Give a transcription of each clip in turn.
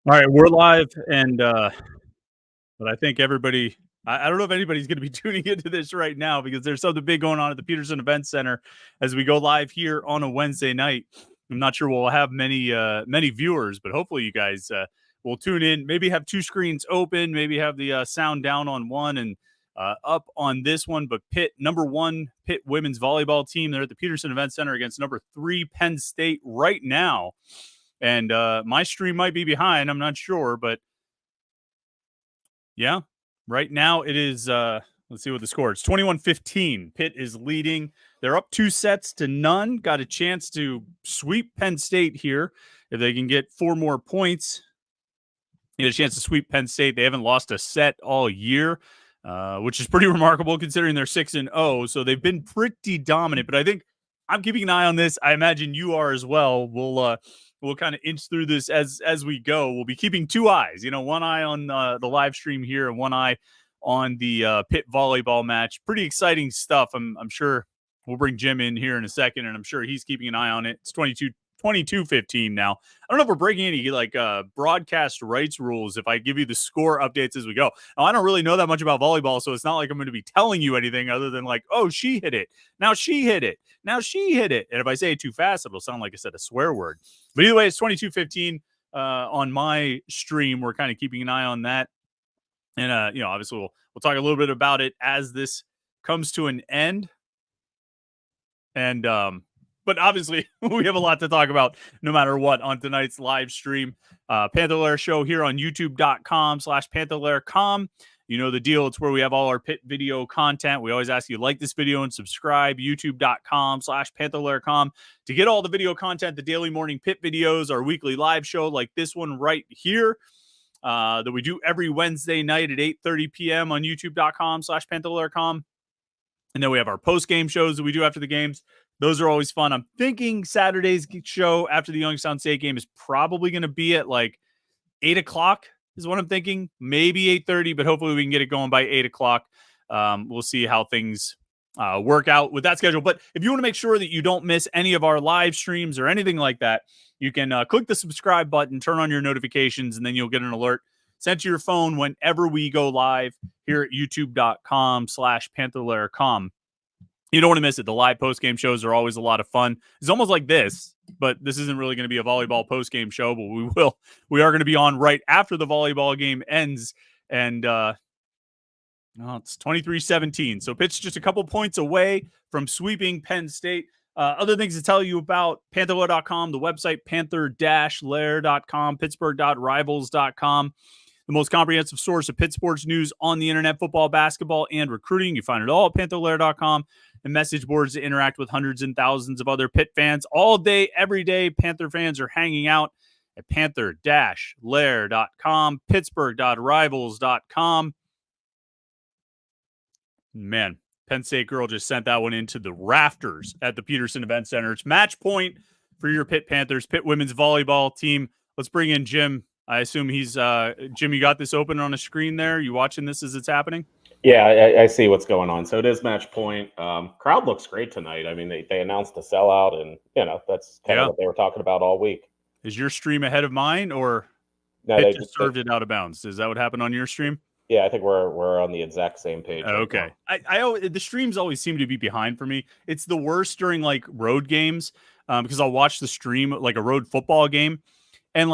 All right, we're live, and but I think everybody. I don't know if anybody's going to be tuning into this right now because there's something big going on at the Peterson Event Center as we go live here on a Wednesday night. I'm not sure we'll have many viewers, but hopefully you guys will tune in. Maybe have two screens open, maybe have the sound down on one and up on this one. But Pitt, number 1 Pitt women's volleyball team, they're at the Peterson Event Center against number 3 Penn State right now. And my stream might be behind. I'm not sure, but yeah, right now it is. Let's see what the score is. 21-15. Pitt is leading. They're up 2-0. Got a chance to sweep Penn State here. If they can get 4 more points, they get a chance to sweep Penn State. They haven't lost a set all year, which is pretty remarkable considering they're 6-0. So they've been pretty dominant. But I think I'm keeping an eye on this. I imagine you are as well. We'll kind of inch through this as we go. We'll be keeping 2 eyes, one eye on the live stream here and one eye on the Pitt volleyball match. Pretty exciting stuff. I'm sure we'll bring Jim in here in a second, and I'm sure he's keeping an eye on it. It's 22-15 now. I don't know if we're breaking any broadcast rights rules if I give you the score updates as we go. Now, I don't really know that much about volleyball, so it's not like I'm going to be telling you anything other than oh, she hit it. Now she hit it. Now she hit it. And if I say it too fast, it'll sound like I said a swear word. But either way, it's 22-15 on my stream. We're kind of keeping an eye on that. And, obviously we'll talk a little bit about it as this comes to an end. And, but obviously, we have a lot to talk about no matter what on tonight's live stream. Panther-Lair show here on youtube.com/Panther-Lair.com. You know the deal. It's where we have all our Pitt video content. We always ask you to like this video and subscribe. youtube.com/Panther-Lair.com to get all the video content, the daily morning Pitt videos, our weekly live show like this one right here that we do every Wednesday night at 8:30 p.m. on youtube.com/Panther-Lair.com. And then we have our post-game shows that we do after the games. Those are always fun. I'm thinking Saturday's show after the Youngstown State game is probably going to be at 8 o'clock is what I'm thinking. Maybe 8:30, but hopefully we can get it going by 8 o'clock. We'll see how things work out with that schedule. But if you want to make sure that you don't miss any of our live streams or anything like that, you can click the subscribe button, turn on your notifications, and then you'll get an alert sent to your phone whenever we go live here at youtube.com/Panther-Lair.com. You don't want to miss it. The live post-game shows are always a lot of fun. It's almost like this, but this isn't really going to be a volleyball post-game show, but we are going to be on right after the volleyball game ends. And it's 23-17. So Pitt's just a couple points away from sweeping Penn State. Other things to tell you about Panther-Lair.com, the website Panther-Lair.com, Pittsburgh.rivals.com. The most comprehensive source of Pitt sports news on the internet, football, basketball, and recruiting. You find it all at Panther-Lair.com. And message boards to interact with hundreds and thousands of other Pitt fans all day, every day. Panther fans are hanging out at Panther-Lair.com, Pittsburgh.rivals.com. Man, Penn State girl just sent that one into the rafters at the Peterson Event Center. It's match point for your Pitt Panthers, Pitt women's volleyball team. Let's bring in Jim. I assume he's Jim, you got this open on a screen there. You watching this as it's happening? Yeah, I see what's going on. So it is match point. Crowd looks great tonight. I mean, they announced a sellout, and that's kind of what they were talking about all week. Is your stream ahead of mine, or they just served it out of bounds? Is that what happened on your stream? Yeah, I think we're on the exact same page. Okay, the streams always seem to be behind for me. It's the worst during road games because I'll watch the stream a road football game, and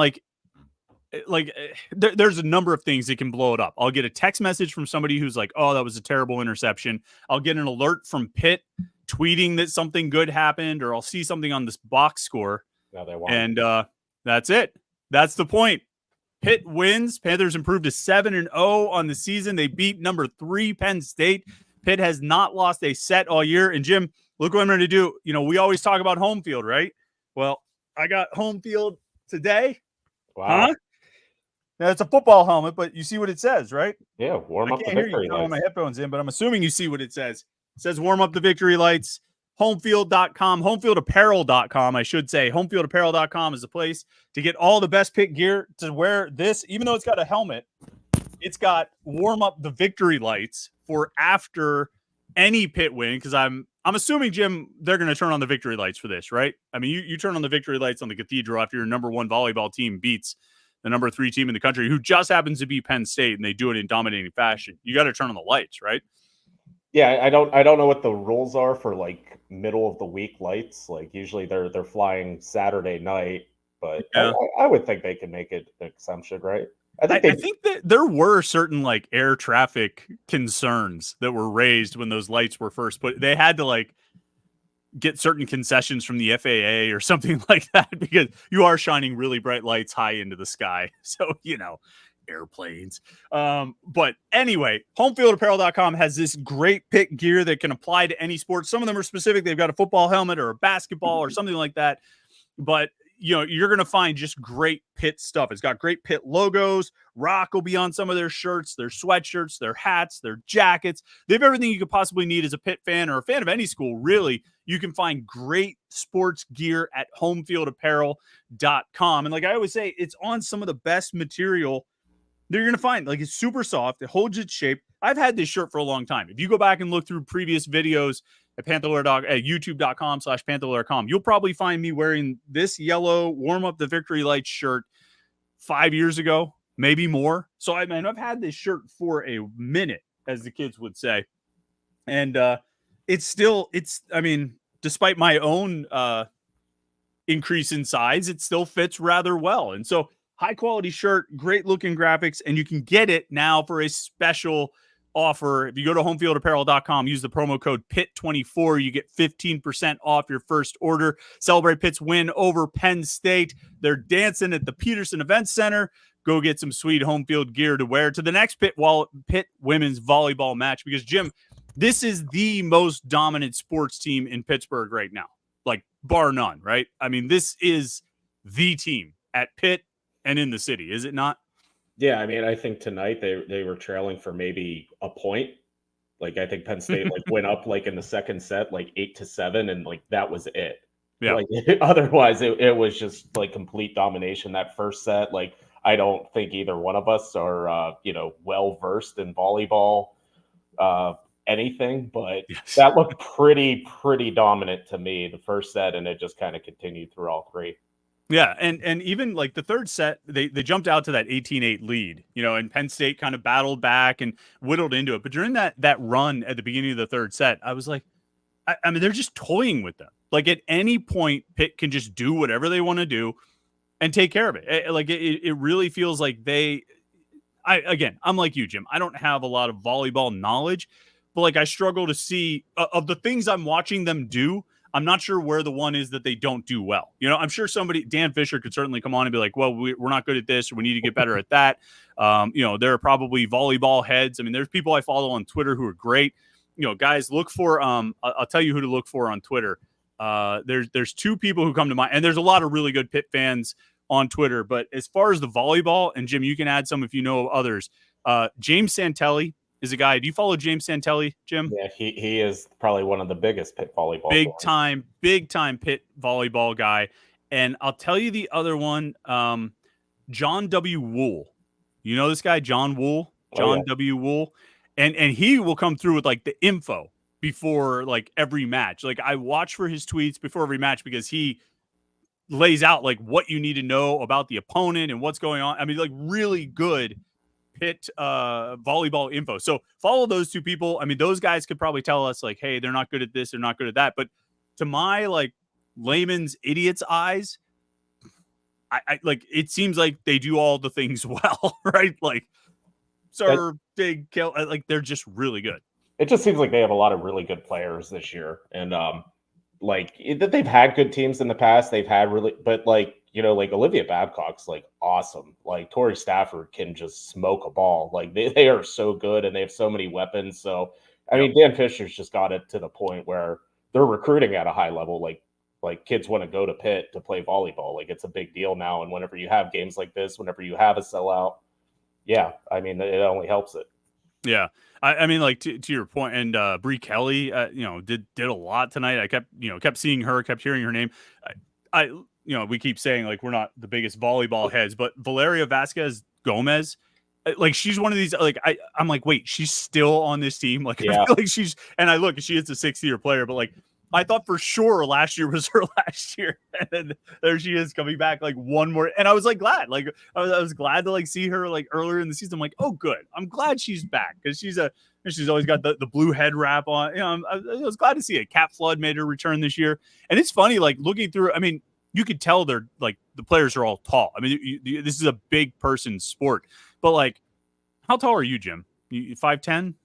there's a number of things that can blow it up. I'll get a text message from somebody who's oh, that was a terrible interception. I'll get an alert from Pitt tweeting that something good happened, or I'll see something on this box score. No, they won't. And that's it. That's the point. Pitt wins. Panthers improved to 7-0 on the season. They beat number 3 Penn State. Pitt has not lost a set all year. And Jim, look what I'm going to do. We always talk about home field, right? Well, I got home field today. Wow. Huh? Now, it's a football helmet, but you see what it says, right? Yeah, warm up the victory lights. I have my headphones in, but I'm assuming you see what it says. It says warm up the victory lights. Homefield.com, homefieldapparel.com, I should say. Homefieldapparel.com is the place to get all the best Pitt gear to wear this. Even though it's got a helmet, it's got warm up the victory lights for after any Pitt win, because I'm assuming, Jim, they're going to turn on the victory lights for this, right? I mean, you turn on the victory lights on the Cathedral after your number 1 volleyball team beats the number 3 team in the country, who just happens to be Penn State, and they do it in dominating fashion. You got to turn on the lights, right? Yeah, I don't know what the rules are for like middle of the week lights. Like usually they're flying Saturday night, but Yeah. I would think they can make it an exemption, right? I think that there were certain like air traffic concerns that were raised when those lights were first put. They had to like get certain concessions from the FAA or something like that, because you are shining really bright lights high into the sky. So, airplanes. But anyway, homefieldapparel.com has this great Pitt gear that can apply to any sport. Some of them are specific. They've got a football helmet or a basketball or something like that. But you're going to find just great Pitt stuff. It's got great Pitt logos. Rock will be on some of their shirts, their sweatshirts, their hats, their jackets. They have everything you could possibly need as a Pitt fan or a fan of any school, really. You can find great sports gear at homefieldapparel.com. And like I always say, it's on some of the best material that you're going to find. Like, it's super soft. It holds its shape. I've had this shirt for a long time. If you go back and look through previous videos at Panther-Lair.com, at youtube.com/Panther-Lair.com, you'll probably find me wearing this yellow Warm Up the Victory Lights shirt 5 years ago, maybe more. So I've had this shirt for a minute, as the kids would say. And despite my own increase in size, it still fits rather well. And so high quality shirt, great looking graphics, and you can get it now for a special offer. If you go to homefieldapparel.com, use the promo code PIT24, you get 15% off your first order. Celebrate Pitt's win over Penn State. They're dancing at the Peterson Event Center. Go get some sweet home field gear to wear to the next Pitt women's volleyball match, because Jim, this is the most dominant sports team in Pittsburgh right now, like bar none, right? I mean, this is the team at Pitt and in the city, is it not? Yeah, I mean, I think tonight they were trailing for maybe a point. Like, I think Penn State went up like in the second set, like 8-7, and like that was it. Yeah. Like otherwise, it was just like complete domination that first set. Like, I don't think either one of us are well versed in volleyball, anything, but yes, that looked pretty dominant to me the first set, and it just kind of continued through all three. Yeah, and even like the third set, they jumped out to that 18-8 lead, and Penn State kind of battled back and whittled into it. But during that run at the beginning of the third set, I was like, I mean, they're just toying with them. Like, at any point, Pitt can just do whatever they want to do and take care of it. It really feels like I'm like you, Jim. I don't have a lot of volleyball knowledge, but like I struggle to see of the things I'm watching them do. I'm not sure where the one is that they don't do well. I'm sure Dan Fisher could certainly come on and be like, well, we're not good at this, or we need to get better at that. There are probably volleyball heads. I mean, there's people I follow on Twitter who are great. Guys, look for, I'll tell you who to look for on Twitter. There's 2 people who come to mind, and there's a lot of really good Pitt fans on Twitter. But as far as the volleyball, and Jim, you can add some if you know of others. James Santelli is a guy. Do you follow James Santelli, Jim? Yeah, he is probably one of the biggest Pitt volleyball. Big time Pitt volleyball guy. And I'll tell you the other one, John W. Wool. You know this guy, John Wool? W. Wool. And he will come through with like the info before like every match. Like, I watch for his tweets before every match, because he lays out like what you need to know about the opponent and what's going on. I mean, like, really good Pitt volleyball info. So follow those 2 people. I mean, those guys could probably tell us like, hey, they're not good at this, they're not good at that. But to my like layman's idiot's eyes, I like, it seems like they do all the things well, right? Like, serve, big kill, like they're just really good. It just seems like they have a lot of really good players this year, and like they've had good teams in the past. They've had but like Olivia Babcock's like awesome. Like, Tori Stafford can just smoke a ball. Like, they are so good, and they have so many weapons. So I mean, Dan Fisher's just got it to the point where they're recruiting at a high level. Like kids want to go to Pitt to play volleyball. Like, it's a big deal now. And whenever you have games like this, whenever you have a sellout, yeah, I mean, it only helps it. Yeah. I mean, like, to your point, and Bree Kelly, did a lot tonight. I kept seeing her, kept hearing her name. We keep saying like we're not the biggest volleyball heads, but Valeria Vasquez Gomez, like, she's one of these, like, I'm like, wait, she's still on this team. Like, yeah. I feel like and I look, she is a 6-year player, but like, I thought for sure last year was her last year, and then there she is coming back like one more. And I was like glad, like I was glad to like see her like earlier in the season. I'm like, oh, good. I'm glad she's back because she's always got the blue head wrap on. You know, I was glad to see it. Cat Flood made her return this year, and it's funny like looking through. I mean, you could tell they're like the players are all tall. I mean, this is a big person sport, but like, how tall are you, Jim? You 5'10",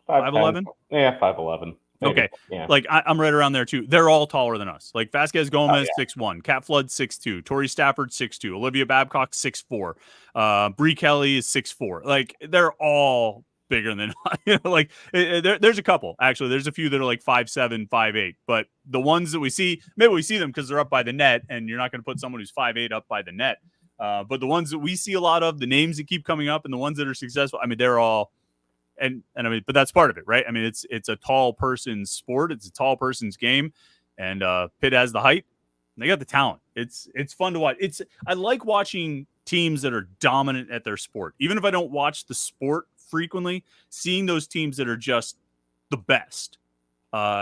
5'11"? Yeah, 5'11". Maybe. Okay. Yeah. Like I'm right around there too. They're all taller than us. Like Vasquez Gomez, 6'1", Cat Flood, 6'2", Tori Stafford, 6'2", Olivia Babcock, 6'4", Bree Kelly is 6'4". Like they're all bigger than you know, like there's a couple actually. There's a few that are like 5'7", 5'8", but the ones that we see, maybe we see them because they're up by the net, and you're not going to put someone who's 5'8" up by the net. But the ones that we see a lot of, the names that keep coming up, and the ones that are successful, I mean, they're all. And I mean, but that's part of it, right? I mean, it's a tall person's sport. It's a tall person's game, and Pitt has the height. They got the talent. It's fun to watch. I like watching teams that are dominant at their sport, even if I don't watch the sport frequently. Seeing those teams that are just the best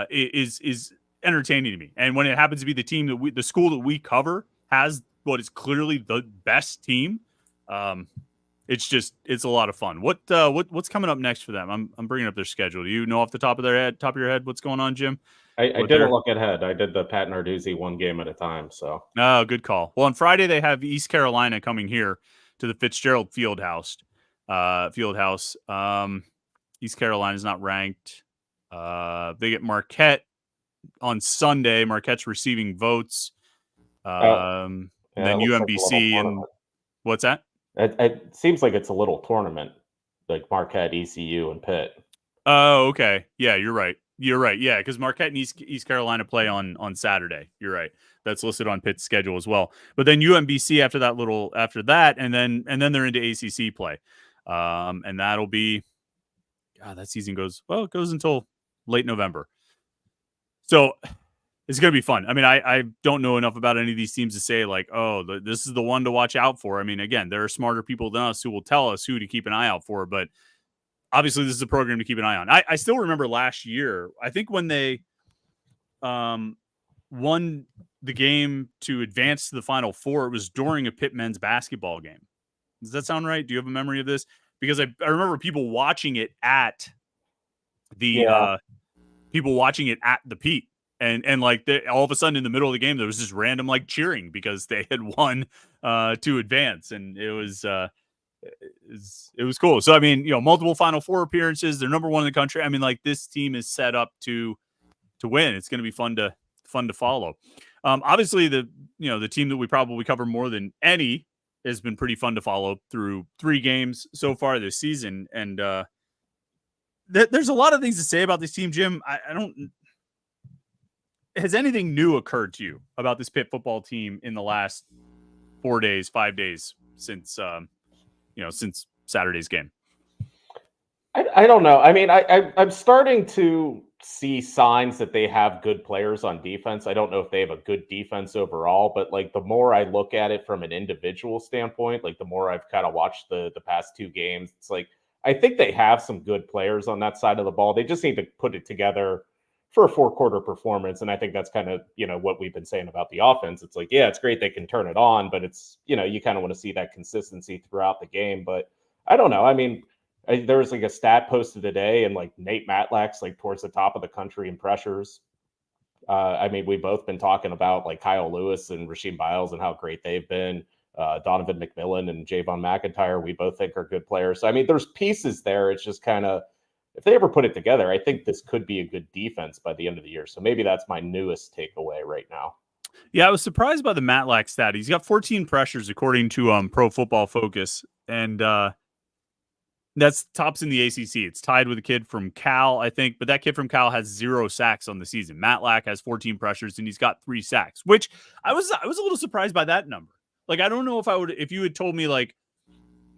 is entertaining to me. And when it happens to be the team that the school that we cover has what is clearly the best team. It's a lot of fun. What's coming up next for them? I'm bringing up their schedule. Do you know off the top of your head, what's going on, Jim? I didn't look ahead. I did the Pat Narduzzi one game at a time. So good call. Well, on Friday they have East Carolina coming here to the Fitzgerald Fieldhouse. East Carolina is not ranked. They get Marquette on Sunday. Marquette's receiving votes. And then UMBC like and what's that? It seems like it's a little tournament, like Marquette, ECU, and Pitt. Oh, okay. Yeah, you're right. Yeah, because Marquette and East Carolina play on Saturday. You're right. That's listed on Pitt's schedule as well. But then UMBC after that, and then they're into ACC play, and that'll be, God, that season goes until late November. So it's going to be fun. I mean, I don't know enough about any of these teams to say like, oh, this is the one to watch out for. I mean, again, there are smarter people than us who will tell us who to keep an eye out for, but obviously this is a program to keep an eye on. I still remember last year, I think when they won the game to advance to the Final Four, it was during a Pitt men's basketball game. Does that sound right? Do you have a memory of this? Because I remember people watching it at the Pete. And like all of a sudden in the middle of the game, there was this random like cheering because they had won to advance, and it was cool. So I mean, you know, multiple Final Four appearances. They're number one in the country. I mean, like this team is set up to win. It's going to be fun to follow. Obviously, the team that we probably cover more than any has been pretty fun to follow through 3 games so far this season, and there's a lot of things to say about this team, Jim. I don't. Has anything new occurred to you about this Pitt football team in the last 5 days since since Saturday's game? I don't know. I mean, I'm starting to see signs that they have good players on defense. I don't know if they have a good defense overall, but like the more I look at it from an individual standpoint, like the more I've kind of watched the past 2 games, it's like I think they have some good players on that side of the ball. They just need to put it together for a 4-quarter performance. And I think that's kind of, what we've been saying about the offense. It's like, yeah, it's great they can turn it on, but it's, you kind of want to see that consistency throughout the game. But I don't know. I mean, there was like a stat posted today, and like Nate Matlack's like towards the top of the country in pressures. I mean, we've both been talking about like Kyle Lewis and Rasheem Biles and how great they've been. Donovan McMillan and Javon McIntyre, we both think are good players. So, I mean, there's pieces there. It's just kind of, if they ever put it together, I think this could be a good defense by the end of the year. So maybe that's my newest takeaway right now. Yeah, I was surprised by the Matlack stat. He's got 14 pressures according to Pro Football Focus, and that's tops in the ACC. It's tied with a kid from Cal, I think, but that kid from Cal has 0 sacks on the season. Matlack has 14 pressures and he's got 3 sacks, which I was a little surprised by that number. Like, I don't know if you had told me like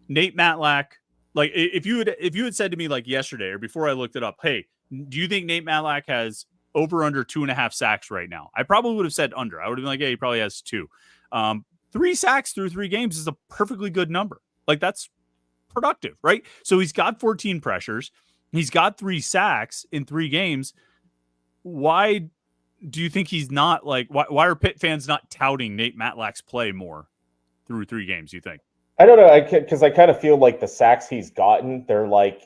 Nate Matlack, like if you had said to me like yesterday or before I looked it up, hey, do you think Nate Matlack has over under 2.5 sacks right now? I probably would have said under. I would have been like, yeah, he probably has 2. 3 sacks through 3 games is a perfectly good number. Like, that's productive, right? So he's got 14 pressures. He's got 3 sacks in 3 games. Why do you think he's not like, why are Pitt fans not touting Nate Matlack's play more through 3 games, you think? I don't know, because I kind of feel like the sacks he's gotten, they're like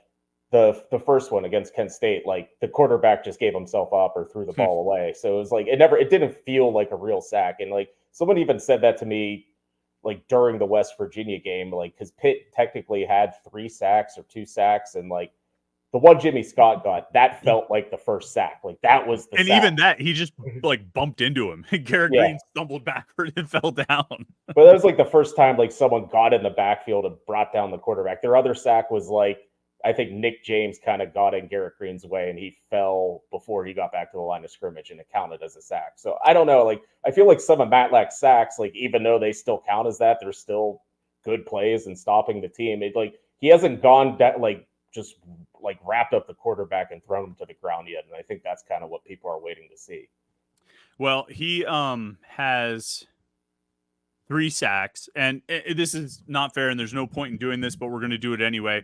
the first one against Kent State, like the quarterback just gave himself up or threw the ball away. So it was like it didn't feel like a real sack. And like someone even said that to me like during the West Virginia game, like because Pitt technically had 3 sacks or 2 sacks, and like the one Jimmy Scott got, that felt like the first sack. Like that was the and sack. even that, he just like bumped into him. Garrett Green stumbled backward and fell down. But that was like the first time like someone got in the backfield and brought down the quarterback. Their other sack was like, I think Nick James kind of got in Garrett Green's way and he fell before he got back to the line of scrimmage, and it counted as a sack. So I don't know. Like I feel like some of Matlack's sacks, like even though they still count as that, they're still good plays and stopping the team. It like he hasn't gone that like just like wrapped up the quarterback and thrown him to the ground yet. And I think that's kind of what people are waiting to see. Well, he has 3 sacks, and this is not fair, and there's no point in doing this, but we're going to do it anyway,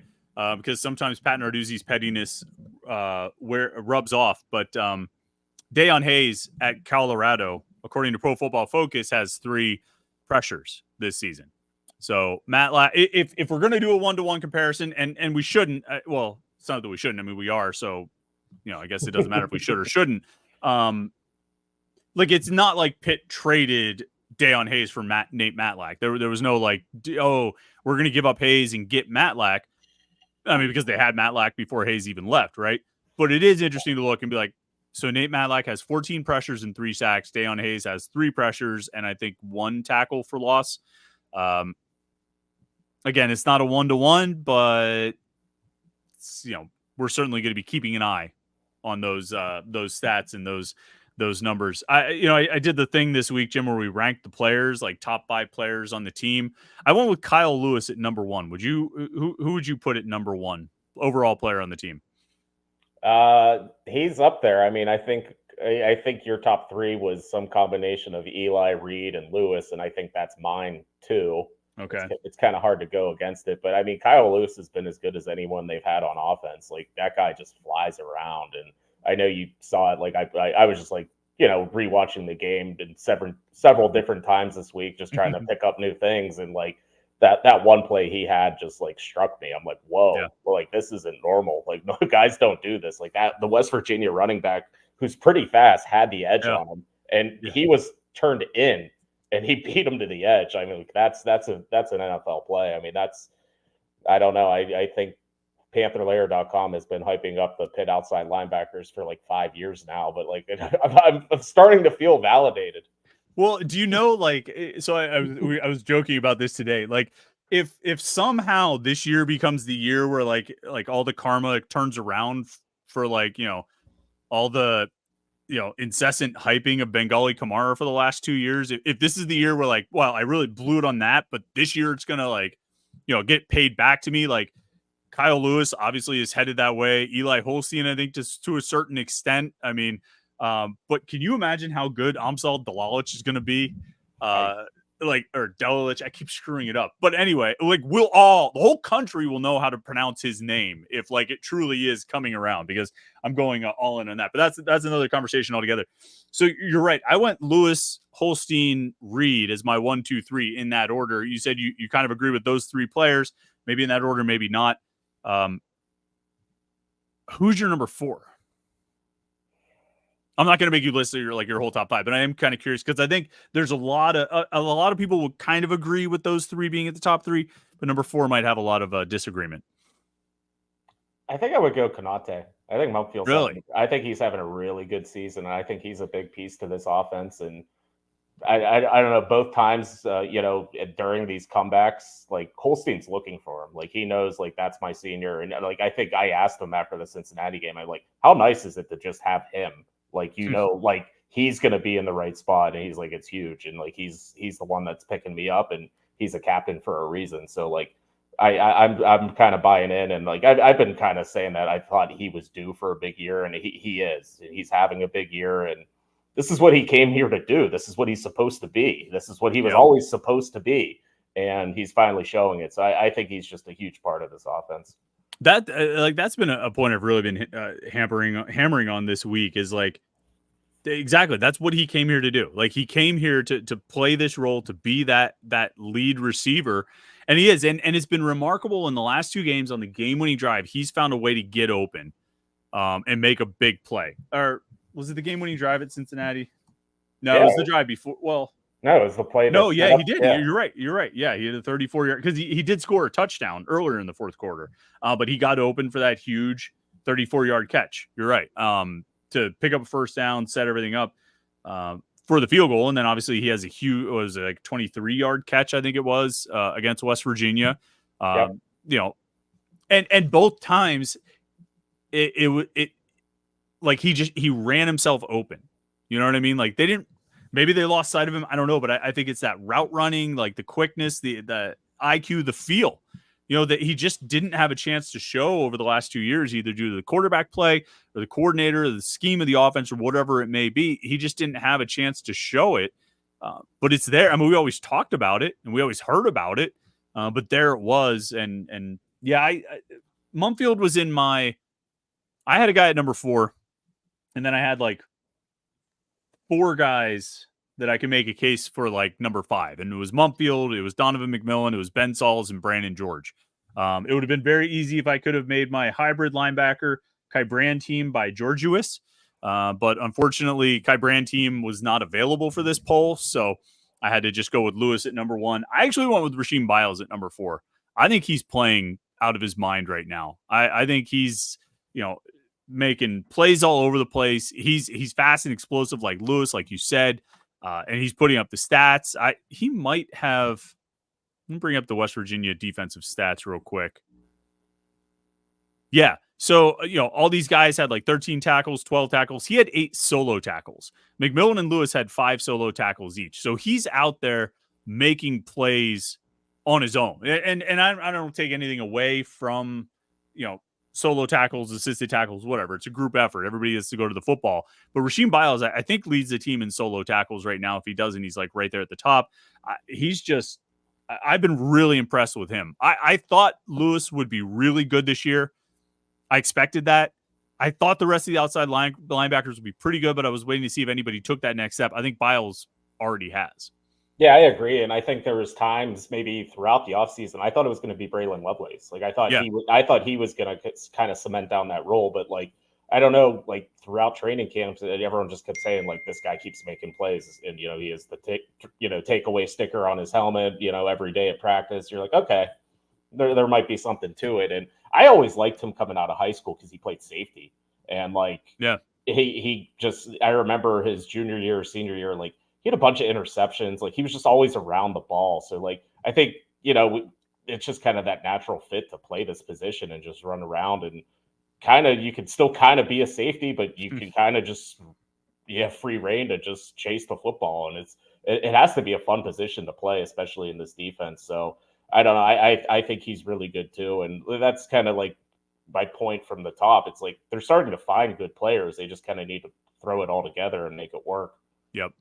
because sometimes Pat Narduzzi's pettiness rubs off. But Deion Hayes at Colorado, according to Pro Football Focus, has 3 pressures this season. So Matlack, if we're going to do a 1-to-1 comparison, and we shouldn't, well, it's not that we shouldn't. I mean, we are. So, I guess it doesn't matter if we should or shouldn't. Like it's not like Pitt traded Deion Hayes for Nate Matlack. There was no like, oh, we're going to give up Hayes and get Matlack. I mean, because they had Matlack before Hayes even left, right? But it is interesting to look and be like, so Nate Matlack has 14 pressures and 3 sacks. Deion Hayes has 3 pressures and I think 1 tackle for loss. Again, it's not a 1-to-1, but we're certainly going to be keeping an eye on those stats and those numbers. I did the thing this week, Jim, where we ranked the players, like top 5 players on the team. I went with Kyle Lewis at number 1. Would you? Who would you put at number 1 overall player on the team? He's up there. I mean, I think your top 3 was some combination of Eli, Reed, and Lewis, and I think that's mine too. Okay. It's kind of hard to go against it, but I mean, Kyle Lewis has been as good as anyone they've had on offense. Like that guy just flies around, and I know you saw it. Like I was just like, rewatching the game and several different times this week, just trying to pick up new things. And like that one play he had just like struck me. I'm like, whoa, well, like this isn't normal. Like no guys don't do this. Like that, the West Virginia running back who's pretty fast had the edge on him, and he was turned in and he beat him to the edge. I mean, that's an NFL play. I mean, I don't know. I think Panther-Lair.com has been hyping up the Pitt outside linebackers for like 5 years now, but like I'm starting to feel validated. Well, do you know, like, so I was joking about this today. Like, if somehow this year becomes the year where like all the karma turns around for like all the incessant hyping of Bengali Kamara for the last 2 years, if this is the year where like, well, I really blew it on that, but this year it's gonna like get paid back to me, like. Kyle Lewis obviously is headed that way. Eli Holstein, I think, just to a certain extent. I mean, but can you imagine how good Amsal Dalalich is going to be? Or Delalich. I keep screwing it up. But anyway, like the whole country will know how to pronounce his name if like it truly is coming around, because I'm going all in on that. But that's another conversation altogether. So you're right. I went Lewis, Holstein, Reed as my 1, 2, 3 in that order. You said you kind of agree with those 3 players, maybe in that order, maybe not. Who's your number 4? I'm not going to make you list your whole top 5, but I am kind of curious because I think there's a lot of people would kind of agree with those 3 being at the top 3, but number 4 might have a lot of disagreement. I think I would go Konate. I think Mountfield's really. I think he's having a really good season, and I think he's a big piece to this offense. And I don't know, both times, during these comebacks, like Holstein's looking for him. Like he knows, like that's my senior. And like, I think I asked him after the Cincinnati game, I'm like, how nice is it to just have him? Like, like he's going to be in the right spot. And he's like, it's huge. And like, he's the one that's picking me up, and he's a captain for a reason. So like, I'm kind of buying in. And like, I've been kind of saying that I thought he was due for a big year, and he is. He's having a big year, and this is what he came here to do. This is what he's supposed to be. This is what he was always supposed to be. And he's finally showing it. So I think he's just a huge part of this offense. That's been a point I've really been hammering on this week is like, Exactly. That's what he came here to do. Like, he came here to play this role, to be that lead receiver. And he is. And it's been remarkable in the last 2 games on the game-winning drive. He's found a way to get open and make a big play. Or was it the game-winning drive at Cincinnati? No, it was the drive before. Well, no, it was the play. No, yeah, he did. Yeah. You're right. Yeah, he had a 34-yard because he did score a touchdown earlier in the fourth quarter, but he got open for that huge 34-yard catch. You're right. To pick up a first down, set everything up for the field goal, and then obviously he has a huge, was it like 23-yard catch, I think it was, against West Virginia. You know, and both times it like he ran himself open. You know what I mean? Like, maybe they lost sight of him. I don't know, but I think it's that route running, like the quickness, the IQ, the feel, you know, that he just didn't have a chance to show over the last 2 years, either due to the quarterback play or the coordinator or the scheme of the offense or whatever it may be. He just didn't have a chance to show it, but it's there. I mean, we always talked about it and we always heard about it, but there it was. And yeah, Mumfield was in I had a guy at number 4, and then I had like 4 guys that I can make a case for like number 5. And it was Mumfield, it was Donovan McMillan, it was Ben Sauls, and Brandon George. It would have been very easy if I could have made my hybrid linebacker Kai Brand team by Georgius. But unfortunately, Kai Brand team was not available for this poll. So I had to just go with Lewis at number 1. I actually went with Rasheem Biles at number 4. I think he's playing out of his mind right now. I think he's, you know, making plays all over the place. He's fast and explosive like Lewis, like you said, and he's putting up the stats. He might have. Let me bring up the West Virginia defensive stats real quick. Yeah, so you know, all these guys had like 13 tackles, 12 tackles. He had 8 solo tackles. McMillan and Lewis had 5 solo tackles each. So he's out there making plays on his own. And I don't take anything away from, you know, solo tackles, assisted tackles, whatever. It's a group effort. Everybody has to go to the football. But Rasheem Biles, I think, leads the team in solo tackles right now. If he doesn't, he's like right there at the top. I've been really impressed with him. I thought Lewis would be really good this year. I expected that. I thought the rest of the outside linebackers would be pretty good, but I was waiting to see if anybody took that next step. I think Biles already has. Yeah, I agree, and I think there was times maybe throughout the offseason I thought it was going to be Braylon Lovelace. Like I thought he was going to kind of cement down that role, but like I don't know, like throughout training camps, everyone just kept saying like this guy keeps making plays, and you know he has the takeaway sticker on his helmet, you know, every day at practice. You're like, okay, there might be something to it, and I always liked him coming out of high school because he played safety, and like he just I remember his junior year, senior year, like. He had a bunch of interceptions. Like he was just always around the ball. So like, I think, you know, it's just kind of that natural fit to play this position and just run around and kind of, you can still kind of be a safety, but you can kind of just, you have free reign to just chase the football. And it has to be a fun position to play, especially in this defense. So I don't know. I think he's really good too. And that's kind of like my point from the top. It's like, they're starting to find good players. They just kind of need to throw it all together and make it work. Yep.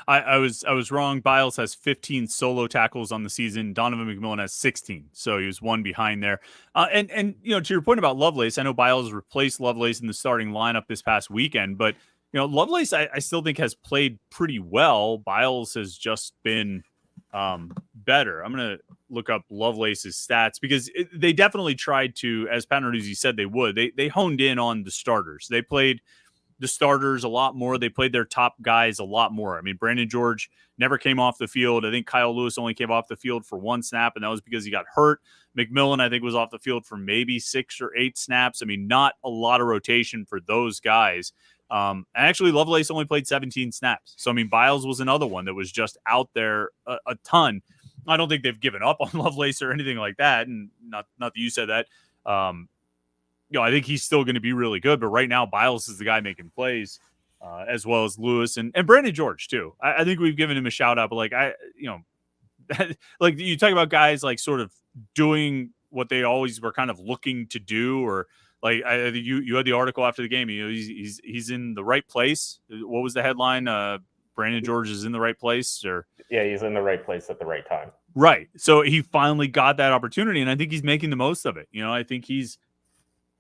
I was wrong. Biles has 15 solo tackles on the season. Donovan McMillan has 16, so he was 1 behind there. And you know, to your point about Lovelace, I know Biles replaced Lovelace in the starting lineup this past weekend, but you know, Lovelace I still think has played pretty well. Biles has just been better. I'm gonna look up Lovelace's stats because they definitely tried to, as Pat Narduzzi said they would. They honed in on the starters. They played the starters a lot more. They played their top guys a lot more. I mean, Brandon George never came off the field. I think Kyle Lewis only came off the field for 1 snap, and that was because he got hurt. McMillan, I think, was off the field for maybe 6 or 8 snaps. I mean, not a lot of rotation for those guys. And actually, Lovelace only played 17 snaps. So, I mean, Biles was another one that was just out there a ton. I don't think they've given up on Lovelace or anything like that, and not that you said that. You know, I think he's still going to be really good, but right now Biles is the guy making plays, as well as Lewis and Brandon George too. I think we've given him a shout out, but like like you talk about guys like sort of doing what they always were kind of looking to do, or like you had the article after the game. You know, he's in the right place. What was the headline? Brandon George is in the right place, or yeah, he's in the right place at the right time. Right. So he finally got that opportunity, and I think he's making the most of it. You know, I think he's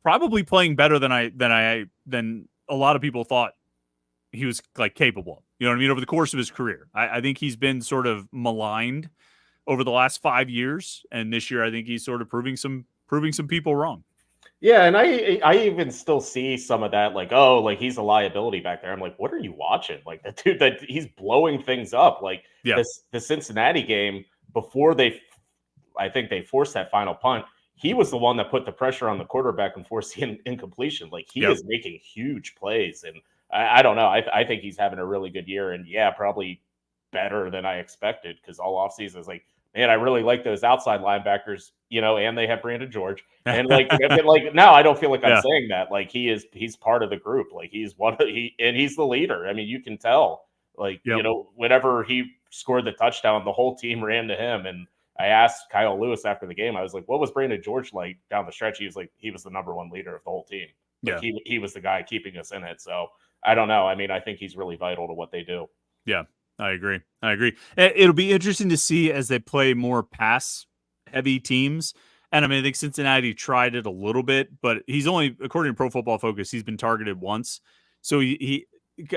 probably playing better than a lot of people thought he was like capable. You know what I mean? Over the course of his career, I think he's been sort of maligned over the last 5 years, and this year I think he's sort of proving some people wrong. Yeah, and I even still see some of that, like, oh, like he's a liability back there. I'm like, what are you watching? Like the dude that he's blowing things up. Like Yeah. the Cincinnati game before I think they forced that final punt. He was the one that put the pressure on the quarterback and forced the incompletion. Like he is making huge plays, and I don't know. I think he's having a really good year, and yeah, probably better than I expected because all offseason is like, man, I really like those outside linebackers, and they have Brandon George. And like now I don't feel like I'm saying that. Like he's part of the group. Like he's he's the leader. I mean, you can tell. Like, whenever he scored the touchdown, the whole team ran to him. And I asked Kyle Lewis after the game, I was like, what was Brandon George like down the stretch? He was like, he was the number one leader of the whole team. Like he was the guy keeping us in it. So I don't know. I mean, I think he's really vital to what they do. Yeah, I agree. It'll be interesting to see as they play more pass heavy teams. And I mean, I think Cincinnati tried it a little bit, but he's only, according to Pro Football Focus, he's been targeted once. So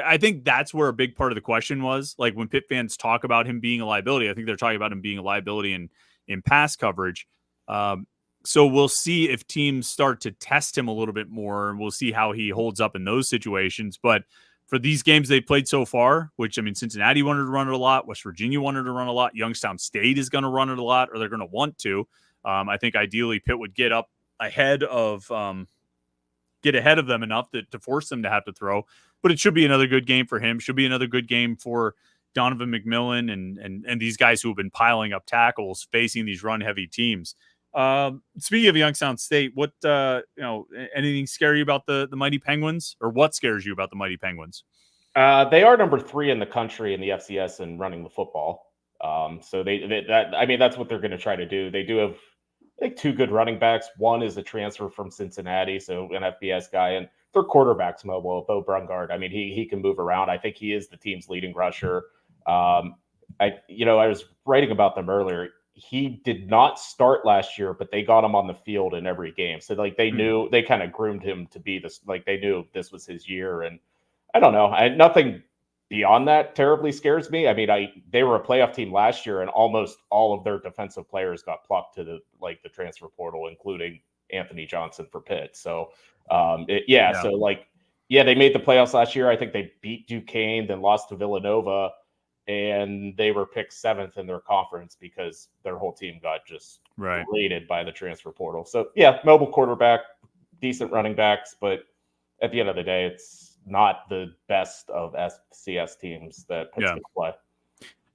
I think that's where a big part of the question was. Like when Pitt fans talk about him being a liability, I think they're talking about him being a liability in pass coverage. So we'll see if teams start to test him a little bit more, and we'll see how he holds up in those situations. But for these games they've played so far, which, I mean, Cincinnati wanted to run it a lot, West Virginia wanted to run a lot, Youngstown State is going to run it a lot, or they're going to want to. I think ideally Pitt would get up ahead of them enough to force them to have to throw. But it should be another good game for him. Should be another good game for Donovan McMillan and these guys who have been piling up tackles facing these run heavy teams. Speaking of Youngstown State, what anything scary about the Mighty Penguins, or what scares you about the Mighty Penguins? They are number 3 in the country in the FCS in running the football. So that's what they're going to try to do. They do have, I think, 2 good running backs. One is a transfer from Cincinnati, so an FBS guy, and their quarterback's mobile, Bo Brungard. I mean, he can move around. I think he is the team's leading rusher. I was writing about them earlier. He did not start last year, but they got him on the field in every game. So like they knew, they kind of groomed him to be this, like they knew this was his year. And I don't know, nothing beyond that terribly scares me. I mean, they were a playoff team last year, and almost all of their defensive players got plucked to the transfer portal, including Anthony Johnson for Pitt. So they made the playoffs last year. I think they beat Duquesne, then lost to Villanova, and they were picked 7th in their conference because their whole team got just raided by the transfer portal. So yeah, mobile quarterback, decent running backs, but at the end of the day, it's not the best of FCS teams that Pitt's going to play.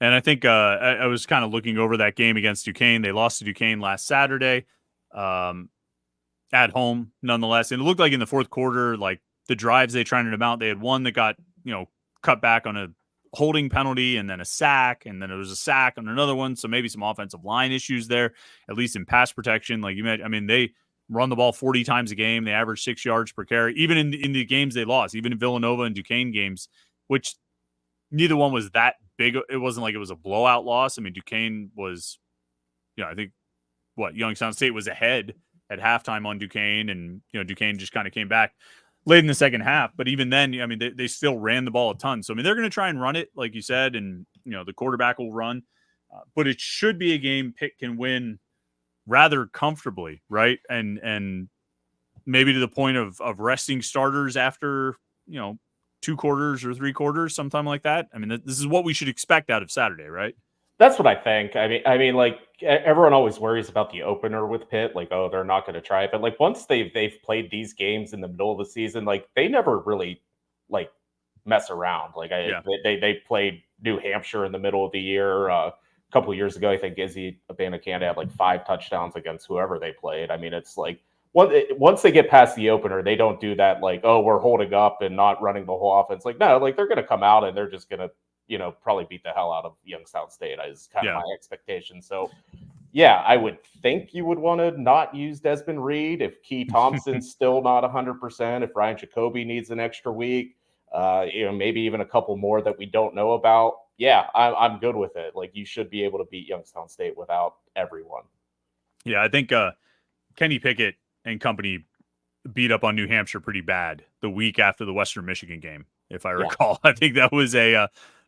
And I think I was kind of looking over that game against Duquesne. They lost to Duquesne last Saturday at home, nonetheless. And it looked like in the fourth quarter, like the drives they tried to mount, they had one that got cut back on a holding penalty, and then a sack, and then there was a sack on another one. So maybe some offensive line issues there, at least in pass protection. Like you mentioned, I mean, they run the ball 40 times a game. They average 6 yards per carry, even in the games they lost, even in Villanova and Duquesne games, which neither one was that big. It wasn't like it was a blowout loss. I mean, Duquesne was, I think Youngstown State was ahead at halftime on Duquesne, and Duquesne just kind of came back late in the second half. But even then, I mean, they still ran the ball a ton. So I mean, they're going to try and run it, like you said, and the quarterback will run. But it should be a game Pitt can win rather comfortably, right? And maybe to the point of resting starters after 2 quarters or 3 quarters, sometime like that. I mean, this is what we should expect out of Saturday, right? That's what I think. I mean, like everyone always worries about the opener with Pitt, like, oh, they're not going to try it. But like once they've played these games in the middle of the season, like they never really like mess around. Like they played New Hampshire in the middle of the year. A couple of years ago, I think Izzy Abanikanda had like 5 touchdowns against whoever they played. I mean, it's like once they get past the opener, they don't do that like, oh, we're holding up and not running the whole offense. Like, no, like they're going to come out and they're just going to probably beat the hell out of Youngstown State is kind of my expectation. So, yeah, I would think you would want to not use Desmond Reed if Key Thompson's still not 100%, if Ryan Jacoby needs an extra week, maybe even a couple more that we don't know about. Yeah, I'm good with it. Like, you should be able to beat Youngstown State without everyone. Yeah, I think Kenny Pickett and company beat up on New Hampshire pretty bad the week after the Western Michigan game. if I recall. I think that was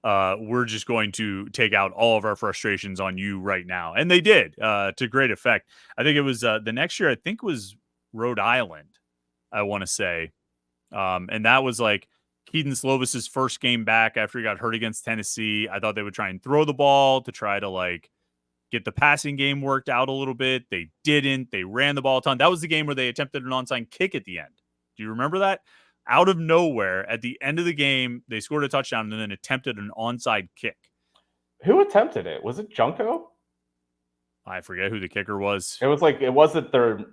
we're just going to take out all of our frustrations on you right now. And they did to great effect. I think it was the next year, I think was Rhode Island, I want to say. And that was like Keaton Slovis's first game back after he got hurt against Tennessee. I thought they would try and throw the ball to try to like get the passing game worked out a little bit. They didn't. They ran the ball a ton. That was the game where they attempted an onside kick at the end. Do you remember that? Out of nowhere, at the end of the game, they scored a touchdown and then attempted an onside kick. Who attempted it? Was it Junko? I forget who the kicker was. It was like it wasn't the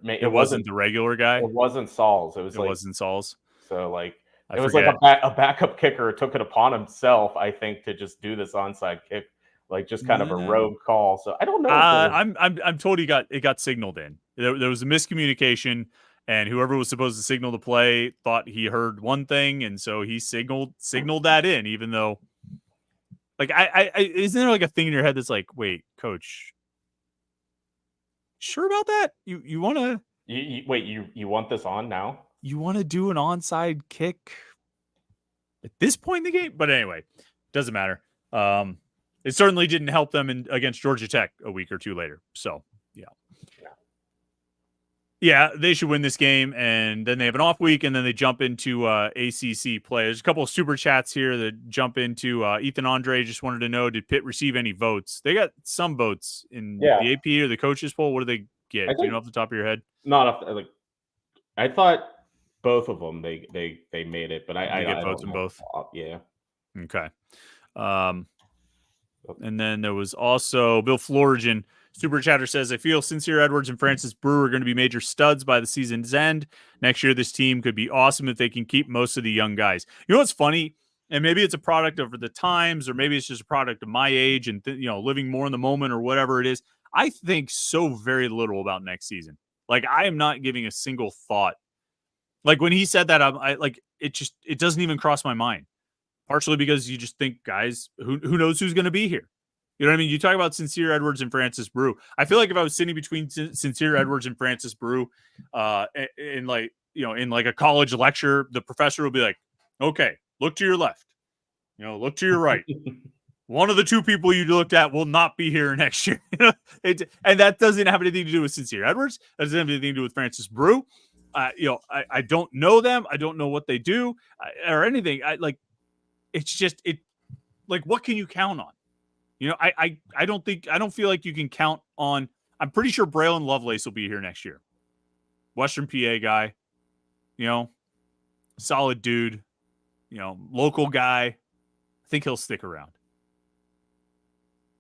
regular guy. It wasn't Sauls. It wasn't Sauls. So like it was like a backup kicker took it upon himself, I think, to just do this onside kick, like just kind of a rogue call. So I don't know. I'm told it got signaled in. There was a miscommunication, and whoever was supposed to signal the play thought he heard one thing, and so he signaled that in, even though, like, I isn't there like a thing in your head that's like, wait, coach, sure about that? You want to you want this on now? You want to do an onside kick at this point in the game? But anyway, doesn't matter. It certainly didn't help them against Georgia Tech a week or two later. So, yeah, they should win this game, and then they have an off week, and then they jump into ACC play. There's a couple of super chats here that jump into Ethan Andre. Just wanted to know, did Pitt receive any votes? They got some votes in the AP or the coaches poll. What do they get? Do you know off the top of your head? Not off. Like, I thought both of them they made it, but I get votes in both. Yeah. Okay. And then there was also Bill Florigen. Super Chatter says, I feel Sincere Edwards and Francis Brew are going to be major studs by the season's end. Next year, this team could be awesome if they can keep most of the young guys. You know what's funny? And maybe it's a product of the times, or maybe it's just a product of my age and living more in the moment or whatever it is. I think so very little about next season. Like, I am not giving a single thought. Like, when he said that, it doesn't even cross my mind. Partially because you just think, guys, who knows who's going to be here? You know what I mean? You talk about Sincere Edwards and Francis Brew. I feel like if I was sitting between Sincere Edwards and Francis Brew, in like a college lecture, the professor will be like, "Okay, look to your left, look to your right. One of the two people you looked at will not be here next year." And that doesn't have anything to do with Sincere Edwards. That doesn't have anything to do with Francis Brew. I don't know them. I don't know what they do or anything. It's just like, what can you count on? I don't feel like you can count on. I'm pretty sure Braylon Lovelace will be here next year. Western PA guy, solid dude, local guy. I think he'll stick around.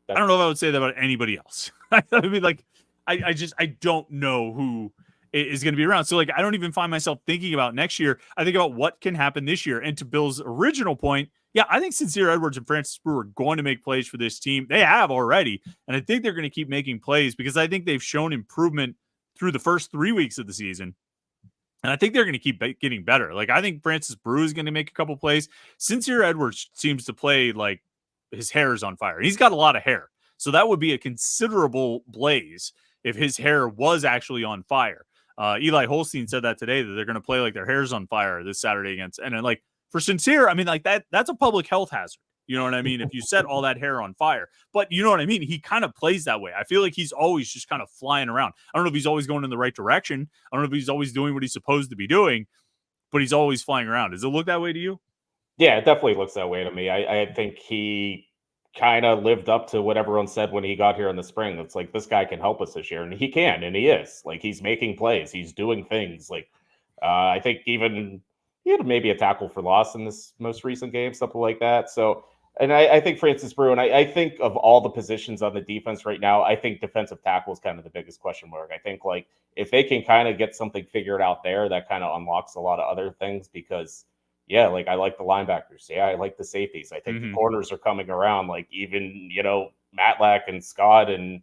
I don't know if I would say that about anybody else. I mean, like, I don't know who is going to be around. So, like, I don't even find myself thinking about next year. I think about what can happen this year. And to Bill's original point, yeah, I think Sincere Edwards and Francis Brew are going to make plays for this team. They have already. And I think they're going to keep making plays because I think they've shown improvement through the first 3 weeks of the season. And I think they're going to keep getting better. Like, I think Francis Brew is going to make a couple plays. Sincere Edwards seems to play like his hair is on fire. And he's got a lot of hair. So that would be a considerable blaze if his hair was actually on fire. Eli Holstein said that today, that they're going to play like their hair's on fire this Saturday against. And then, like, for Sincere, I mean, like, that's a public health hazard. You know what I mean? If you set all that hair on fire. But you know what I mean? He kind of plays that way. I feel like he's always just kind of flying around. I don't know if he's always going in the right direction. I don't know if he's always doing what he's supposed to be doing, but he's always flying around. Does it look that way to you? Yeah, it definitely looks that way to me. I think he kind of lived up to what everyone said when he got here in the spring. It's like, this guy can help us this year. And he can, and he is. Like, he's making plays. He's doing things. Like, I think even he had maybe a tackle for loss in this most recent game, something like that. So, and I think Francis Brew, and I think of all the positions on the defense right now, I think defensive tackle is kind of the biggest question mark. I think, like, if they can kind of get something figured out there, that kind of unlocks a lot of other things because, yeah, like, I like the linebackers. Yeah, I like the safeties. I think the corners are coming around. Like, even, Matlack and Scott and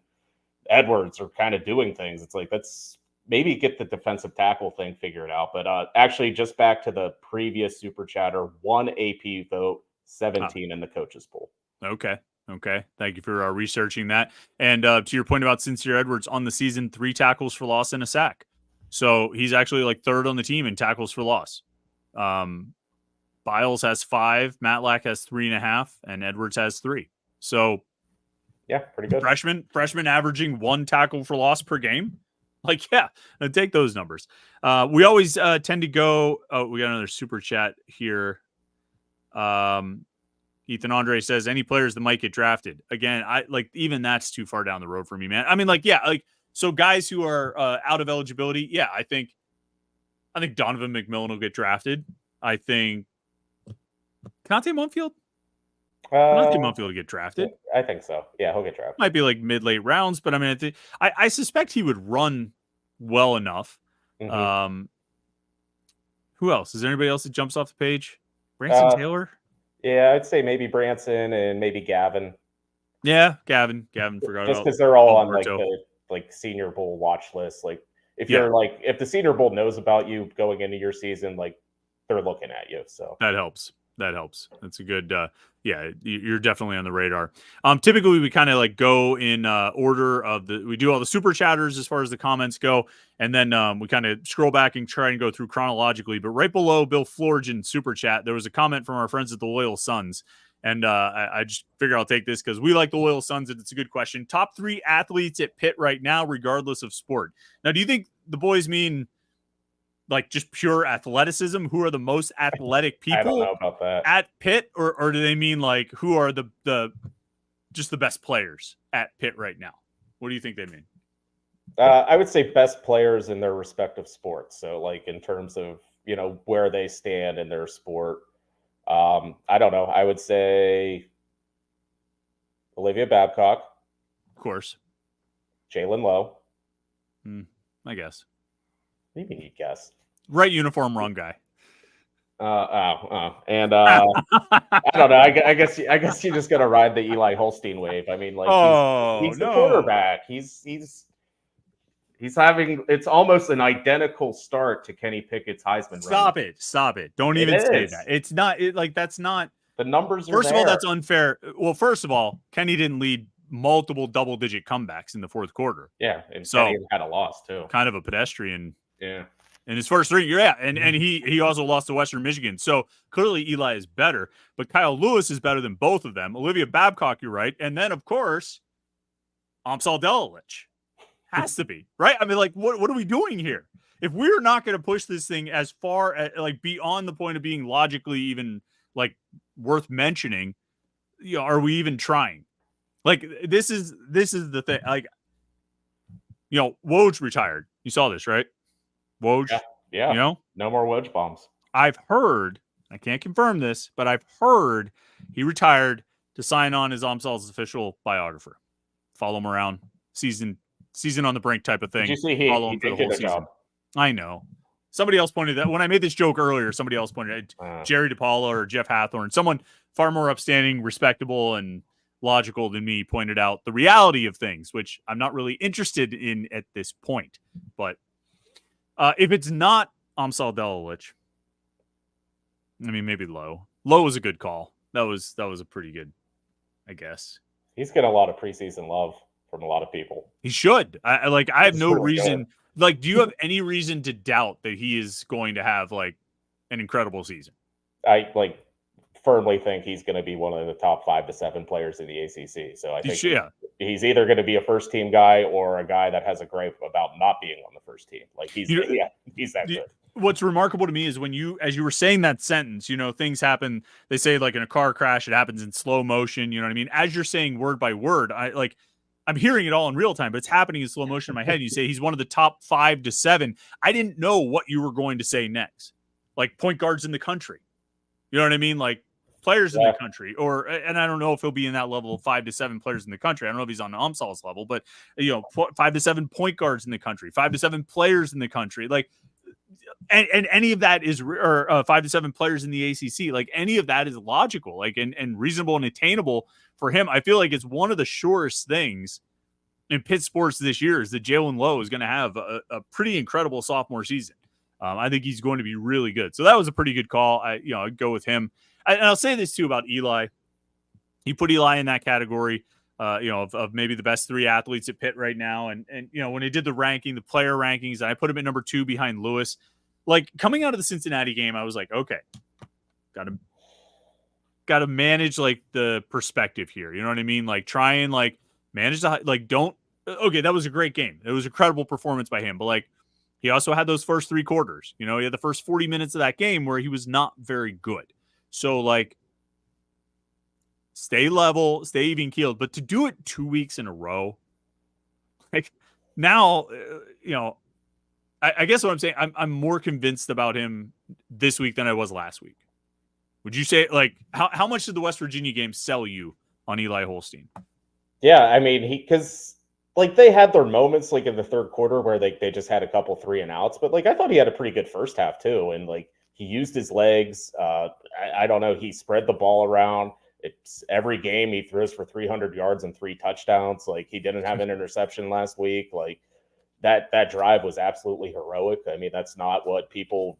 Edwards are kind of doing things. It's like, let's maybe get the defensive tackle thing figured out. But actually, just back to the previous super chatter, 1 AP vote, 17 in the coaches poll. Okay. Thank you for researching that. And to your point about Sincere Edwards, on the season, 3 tackles for loss and a sack. So he's actually like third on the team in tackles for loss. Biles has 5, Matlack has 3.5, and Edwards has 3. So yeah, pretty good. Freshman averaging 1 tackle for loss per game. Like, yeah, take those numbers. We always tend to go. Oh, we got another super chat here. Ethan Andre says any players that might get drafted. Again, I like even that's too far down the road for me, man. I mean, like, yeah, like so guys who are out of eligibility. Yeah, I think Donovan McMillan will get drafted. I think Conte Munfield. Conte Munfield will get drafted. I think so. Yeah, he'll get drafted. Might be like mid-late rounds, but I mean, I suspect he would run well enough. Mm-hmm. Who else? Is there anybody else that jumps off the page? Branson Taylor? Yeah, I'd say maybe Branson and maybe Gavin. Yeah, Gavin forgot just because they're all on like the Senior Bowl watch list. Like if you're like if the Senior Bowl knows about you going into your season, like they're looking at you. So that helps. That's a good you're definitely on the radar. Typically we kind of like go in order of we do all the super chatters as far as the comments go, and then we kind of scroll back and try and go through chronologically. But right below Bill Florgen super chat, there was a comment from our friends at the Loyal Sons. And I just figure I'll take this because we like the Loyal Sons, and it's a good question. Top 3 athletes at Pitt right now, regardless of sport. Now, do you think the boys mean like just pure athleticism? Who are the most athletic people I don't know about that. At Pitt, or do they mean like who are the just the best players at Pitt right now? What do you think they mean? I would say best players in their respective sports. So like in terms of, where they stand in their sport. I don't know. I would say Olivia Babcock. Of course. Jalen Lowe. I guess. Maybe you guess. Right uniform, wrong guy. And I don't know. I guess you just gotta ride the Eli Holstein wave. I mean, like he's the quarterback. He's having it's almost an identical start to Kenny Pickett's Heisman. Stop it! Don't even say that. It's not that's not the numbers. First of all, that's unfair. Well, first of all, Kenny didn't lead multiple double-digit comebacks in the fourth quarter. Yeah, and so Kenny had a loss too. Kind of a pedestrian. Yeah. In his first 3, and he also lost to Western Michigan. So clearly Eli is better, but Kyle Lewis is better than both of them. Olivia Babcock, you're right, and then of course, Amsal Delilich has to be right. I mean, like, what are we doing here? If we're not going to push this thing as far as like beyond the point of being logically even like worth mentioning, are we even trying? Like, this is the thing. Like, Woj retired. You saw this, right? Woj, yeah. No more Woj bombs. I've heard, I can't confirm this, but I've heard he retired to sign on as Amsal's official biographer. Follow him around, season on the brink type of thing. Did you see he for the whole season. Job. I know. Somebody else pointed that when I made this joke earlier. Somebody else pointed at Jerry DePaula or Jeff Hathorn. Someone far more upstanding, respectable, and logical than me pointed out the reality of things, which I'm not really interested in at this point, but. If it's not Amsal Delilich, I mean, maybe Lowe. Lowe was a good call. That was a pretty good, I guess. He's getting a lot of preseason love from a lot of people. He should. I have no reason. Like, do you have any reason to doubt that he is going to have like an incredible season? I firmly think he's going to be one of the top 5 to 7 players in the ACC. So I think he's either going to be a first team guy or a guy that has a gripe about not being on the first team. Like he's that good. What's remarkable to me is when as you were saying that sentence, things happen. They say like in a car crash, it happens in slow motion. You know what I mean? As you're saying word by word, I'm hearing it all in real time, but it's happening in slow motion in my head. You say he's one of the top 5 to 7. I didn't know what you were going to say next. Like point guards in the country. You know what I mean? Like players in the country, and I don't know if he'll be in that level of 5 to 7 players in the country. I don't know if he's on Amsal's level, but 5 to 7 point guards in the country, 5 to 7 players in the country, like, and any of that is, or 5 to 7 players in the ACC, like any of that is logical, like, and reasonable and attainable for him. I feel like it's one of the surest things in Pitt sports this year is that Jalen Lowe is going to have a pretty incredible sophomore season. I think he's going to be really good. So that was a pretty good call. I'd go with him. And I'll say this too about Eli. You put Eli in that category, of maybe the best 3 athletes at Pitt right now. And when he did the player rankings, and I put him at number 2 behind Lewis. Like coming out of the Cincinnati game, I was like, okay, got to manage like the perspective here. You know what I mean? Like try and like manage the like don't. Okay, that was a great game. It was a credible performance by him, but like he also had those first 3 quarters. You know, he had the first 40 minutes of that game where he was not very good. So like stay level, stay even keeled, but to do it 2 weeks in a row, like now, you know, I guess what I'm saying, I'm more convinced about him this week than I was last week. Would you say, like, how much did the West Virginia game sell you on Eli Holstein? Yeah, I mean, because like they had their moments like in the third quarter where they just had a couple 3-and-outs, but like I thought he had a pretty good first half too, and like he used his legs. I don't know, he spread the ball around. It's every game he throws for 300 yards and 3 touchdowns. Like he didn't have an interception last week. Like that drive was absolutely heroic. I mean, that's not what people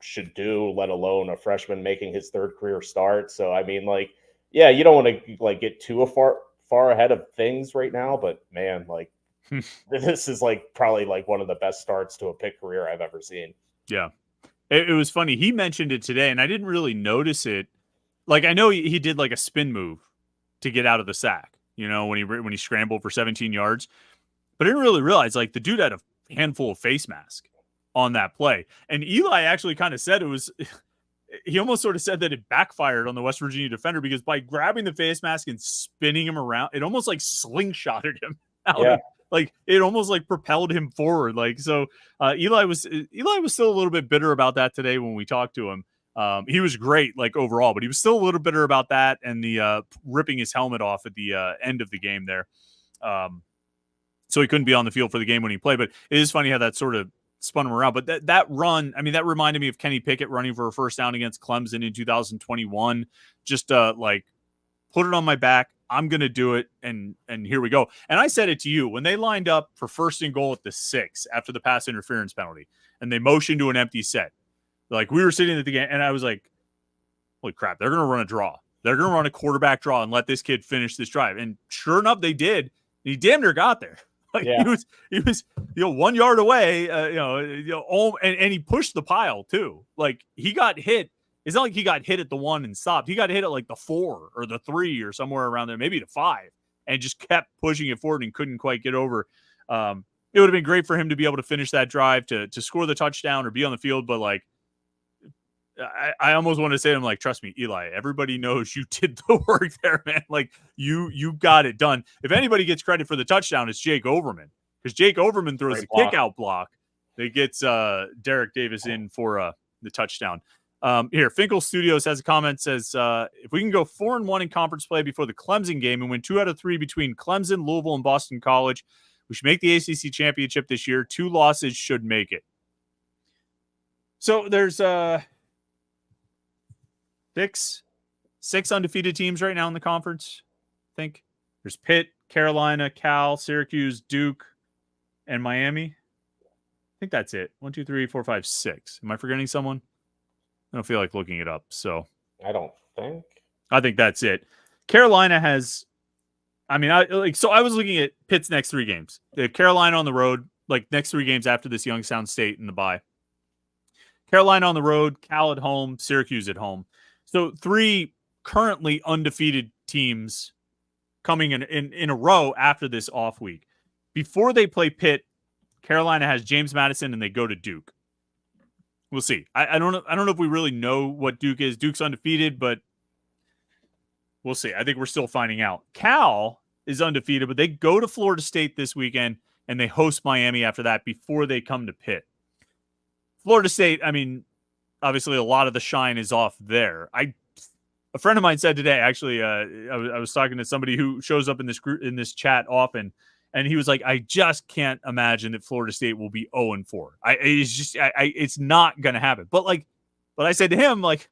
should do, let alone a freshman making his 3rd career start. So I mean, like, yeah, you don't want to like get too far ahead of things right now, but man, like this is like probably like one of the best starts to a Pitt career I've ever seen. Yeah, it was funny. He mentioned it today, and I didn't really notice it. Like I know he did like a spin move to get out of the sack, you know, when he scrambled for 17 yards, but I didn't really realize like the dude had a handful of face mask on that play, and Eli actually kind of said it was. He almost sort of said that it backfired on the West Virginia defender because by grabbing the face mask and spinning him around, it almost like slingshotted him out. Yeah. Like it almost like propelled him forward. Like, so Eli was still a little bit bitter about that today when we talked to him. He was great, like overall, but he was still a little bitter about that and the ripping his helmet off at the end of the game there. So he couldn't be on the field for the game when he played, but it is funny how that sort of spun him around. But that run, I mean, that reminded me of Kenny Pickett running for a first down against Clemson in 2021. Just like put it on my back. I'm going to do it. And here we go. And I said it to you when they lined up for 1st and goal at the 6 after the pass interference penalty and they motioned to an empty set. Like we were sitting at the game and I was like, holy crap, they're going to run a draw. They're going to run a quarterback draw and let this kid finish this drive. And sure enough, they did. He damn near got there. Like yeah. he was 1 yard away, and he pushed the pile too. Like he got hit. It's not like he got hit at the 1 and stopped. He got hit at like the 4 or the 3 or somewhere around there, maybe the 5, and just kept pushing it forward and couldn't quite get over. It would have been great for him to be able to finish that drive to score the touchdown or be on the field. But like, I almost want to say to him, like, trust me, Eli, everybody knows you did the work there, man. Like you got it done. If anybody gets credit for the touchdown, it's Jake Overman, because Jake Overman throws a kick out block that gets Derek Davis in for the touchdown. Here, Finkel Studios has a comment, says, if we can go 4-1 in conference play before the Clemson game and win 2 out of 3 between Clemson, Louisville, and Boston College, we should make the ACC championship this year. 2 losses should make it. So there's 6 undefeated teams right now in the conference, I think. There's Pitt, Carolina, Cal, Syracuse, Duke, and Miami. I think that's it. 1, 2, 3, 4, 5, 6. Am I forgetting someone? I don't feel like looking it up, so I don't think. I think that's it. Carolina has, I mean, I was looking at Pitt's next 3 games. They have Carolina on the road, like next 3 games after this Youngstown State in the bye. Carolina on the road, Cal at home, Syracuse at home. So 3 currently undefeated teams coming in a row after this off week. Before they play Pitt, Carolina has James Madison and they go to Duke. We'll see. I don't know if we really know what Duke is. Duke's undefeated, but we'll see. I think we're still finding out. Cal is undefeated, but they go to Florida State this weekend and they host Miami after that before they come to Pitt. Florida State, I mean, obviously a lot of the shine is off there. A friend of mine said today, actually, I was talking to somebody who shows up in this group, in this chat often, and he was like, I just can't imagine that Florida State will be 0-4. It's not going to happen. But I said to him, like,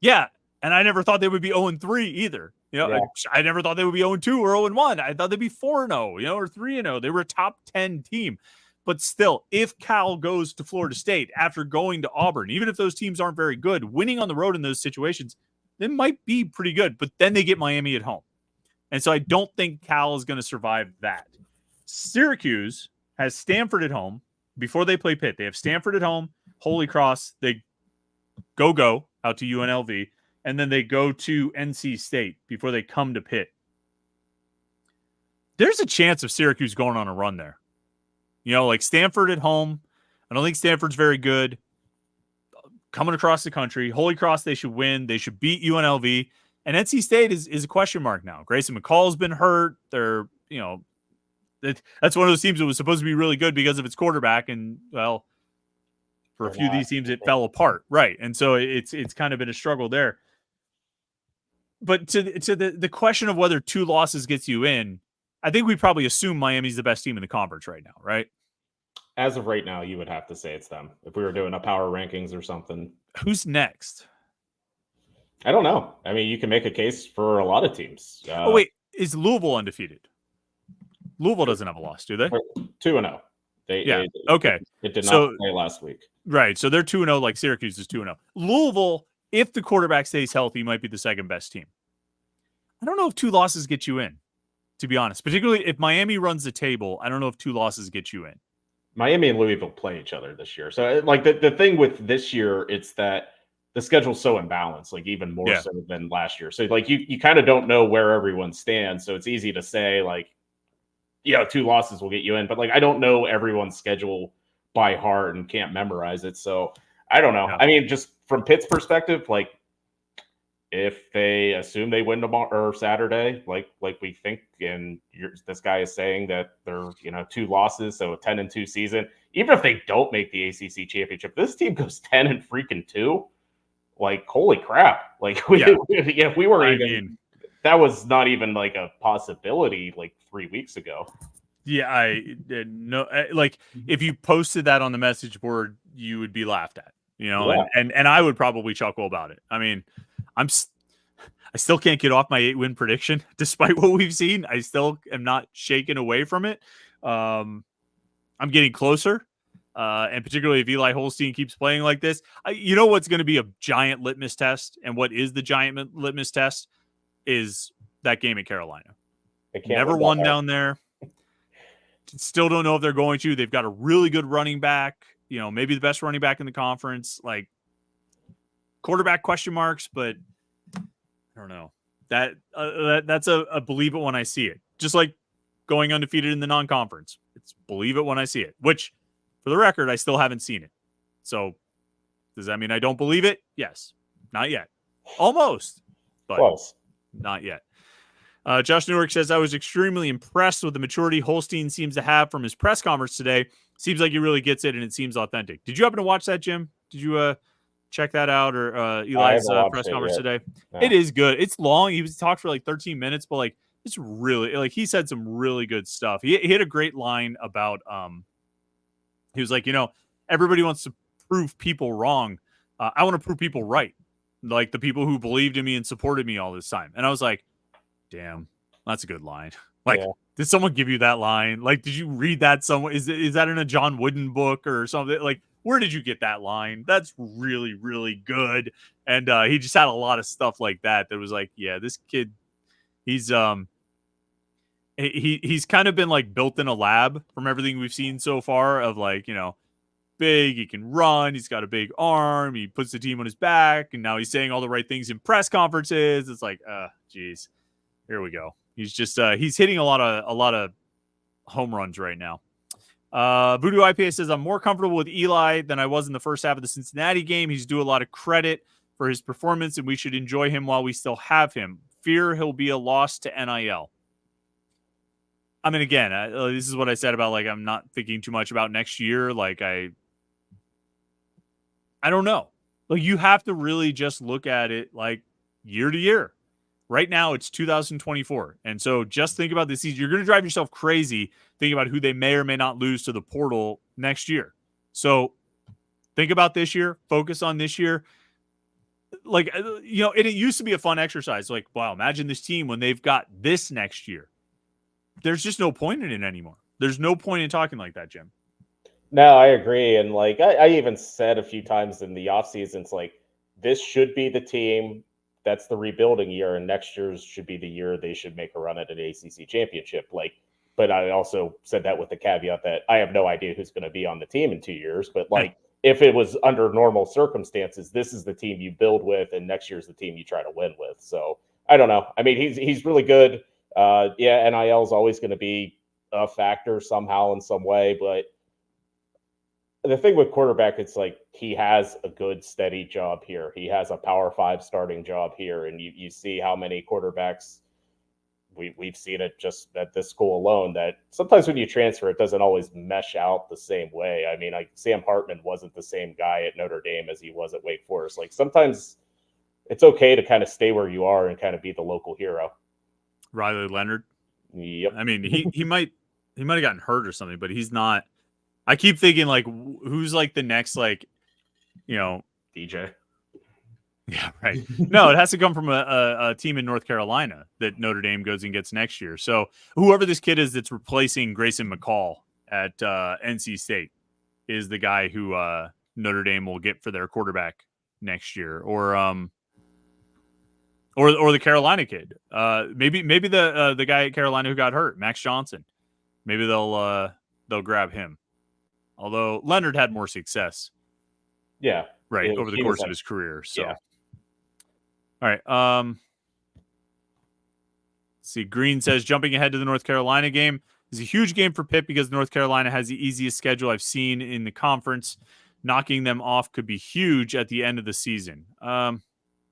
yeah, and I never thought they would be 0-3 either. You know, yeah. I never thought they would be 0-2 or 0-1. I thought they'd be 4-0, you know, or 3-0. They were a top 10 team. But still, if Cal goes to Florida State after going to Auburn, even if those teams aren't very good, winning on the road in those situations, they might be pretty good. But then they get Miami at home. And so I don't think Cal is going to survive that. Syracuse has Stanford at home before they play Pitt. They have Stanford at home, Holy Cross. They go. out to UNLV, and then they go to NC State before they come to Pitt. There's a chance of Syracuse going on a run there. Like Stanford at home. I don't think Stanford's very good. Coming across the country, Holy Cross, they should win. They should beat UNLV. And NC State is a question mark now. Grayson McCall's been hurt. They're, that's one of those teams that was supposed to be really good because of its quarterback. And, well, for a few of these teams, it fell apart. Right. And so it's kind of been a struggle there. But to the question of whether 2 losses gets you in, I think we probably assume Miami's the best team in the conference right now, right? As of right now, you would have to say it's them. If we were doing a power rankings or something. Who's next? I don't know. I mean, you can make a case for a lot of teams. Wait. Is Louisville undefeated? Louisville doesn't have a loss, do they? 2-0. Okay. It did not play last week. Right. So they're 2-0 like Syracuse is 2-0. Louisville, if the quarterback stays healthy, might be the second best team. I don't know if 2 losses get you in, to be honest. Particularly if Miami runs the table, I don't know if 2 losses get you in. Miami and Louisville play each other this year. So, like, the thing with this year, it's that the schedule's so imbalanced, like, even more so than last year. So, like, you kind of don't know where everyone stands. So it's easy to say, like, 2 losses will get you in. But, like, I don't know everyone's schedule by heart and can't memorize it. So I don't know. I mean, just from Pitt's perspective, like, if they assume they win tomorrow or Saturday, like we think, and this guy is saying that they're 2 losses, so a 10-2 season. Even if they don't make the ACC championship, this team goes 10-2. Like, holy crap! Like we were that was not even like a possibility like 3 weeks ago. Yeah, I did no. Like, if you posted that on the message board, you would be laughed at. And I would probably chuckle about it. I mean, I still can't get off my 8-win prediction, despite what we've seen. I still am not shaken away from it. I'm getting closer, and particularly if Eli Holstein keeps playing like this. What's going to be a giant litmus test, and what is the giant litmus test is that game at Carolina. Never won down there. Still don't know if they're going to. They've got a really good running back. Maybe the best running back in the conference. Like, quarterback question marks, but I don't know. That's a believe it when I see it. Just like going undefeated in the non-conference. It's believe it when I see it, which, for the record, I still haven't seen it. So does that mean I don't believe it? Yes. Not yet. Almost, but close. Not yet. Josh Newark says, I was extremely impressed with the maturity Holstein seems to have from his press conference today. Seems like he really gets it, and it seems authentic. Did you happen to watch that, Jim? Did you check that out, or Eli's press conference today? No. It is good. It's long. He talked for like 13 minutes, but like it's really like he said some really good stuff. He had a great line about he was like, everybody wants to prove people wrong. I want to prove people right, like the people who believed in me and supported me all this time. And I was like, damn, that's a good line. Like, did someone give you that line? Like, did you read that somewhere? Is that in a John Wooden book or something? Like, where did you get that line? That's really, really good. And he just had a lot of stuff like that was like, yeah, this kid, he's kind of been like built in a lab from everything we've seen so far of like, big, he can run, he's got a big arm, he puts the team on his back, and now he's saying all the right things in press conferences. It's like, geez, here we go. He's just he's hitting a lot of home runs right now. Voodoo IPA says, I'm more comfortable with Eli than I was in the first half of the Cincinnati game. He's due a lot of credit for his performance, and we should enjoy him while we still have him. Fear he'll be a loss to NIL. I mean, again, this is what I said about, like, I'm not thinking too much about next year. Like, I don't know. Like, you have to really just look at it, like, year to year. Right now, it's 2024. And so just think about this season. You're going to drive yourself crazy thinking about who they may or may not lose to the portal next year. So think about this year. Focus on this year. Like, and it used to be a fun exercise. Like, wow, imagine this team when they've got this next year. There's just no point in it anymore. There's no point in talking like that, Jim. No, I agree. And, like, I even said a few times in the offseason, it's like, this should be the team. That's the rebuilding year, and next year's should be the year they should make a run at an ACC championship. Like, but I also said that with the caveat that I have no idea who's going to be on the team in 2 years. But like, if it was under normal circumstances, this is the team you build with, and next year's the team you try to win with. So I don't know. I mean, he's really good. Yeah, NIL is always going to be a factor somehow in some way, but the thing with quarterback, it's like he has a good, steady job here. He has a Power 5 starting job here, and you see how many quarterbacks we've seen it just at this school alone, that sometimes when you transfer, it doesn't always mesh out the same way. I mean, like Sam Hartman wasn't the same guy at Notre Dame as he was at Wake Forest. Like sometimes it's okay to kind of stay where you are and kind of be the local hero. Riley Leonard. Yep. I mean, he might have gotten hurt or something, but he's not. I keep thinking like, who's like the next, like, DJ. Yeah, right. No, it has to come from a team in North Carolina that Notre Dame goes and gets next year. So whoever this kid is that's replacing Grayson McCall at NC State is the guy who Notre Dame will get for their quarterback next year, or the Carolina kid. Maybe the guy at Carolina who got hurt, Max Johnson. Maybe they'll grab him. Although Leonard had more success. Yeah. Right, over the course of his career. So. Yeah. All right. Let's see. Green says jumping ahead to the North Carolina game is a huge game for Pitt because North Carolina has the easiest schedule I've seen in the conference. Knocking them off could be huge at the end of the season.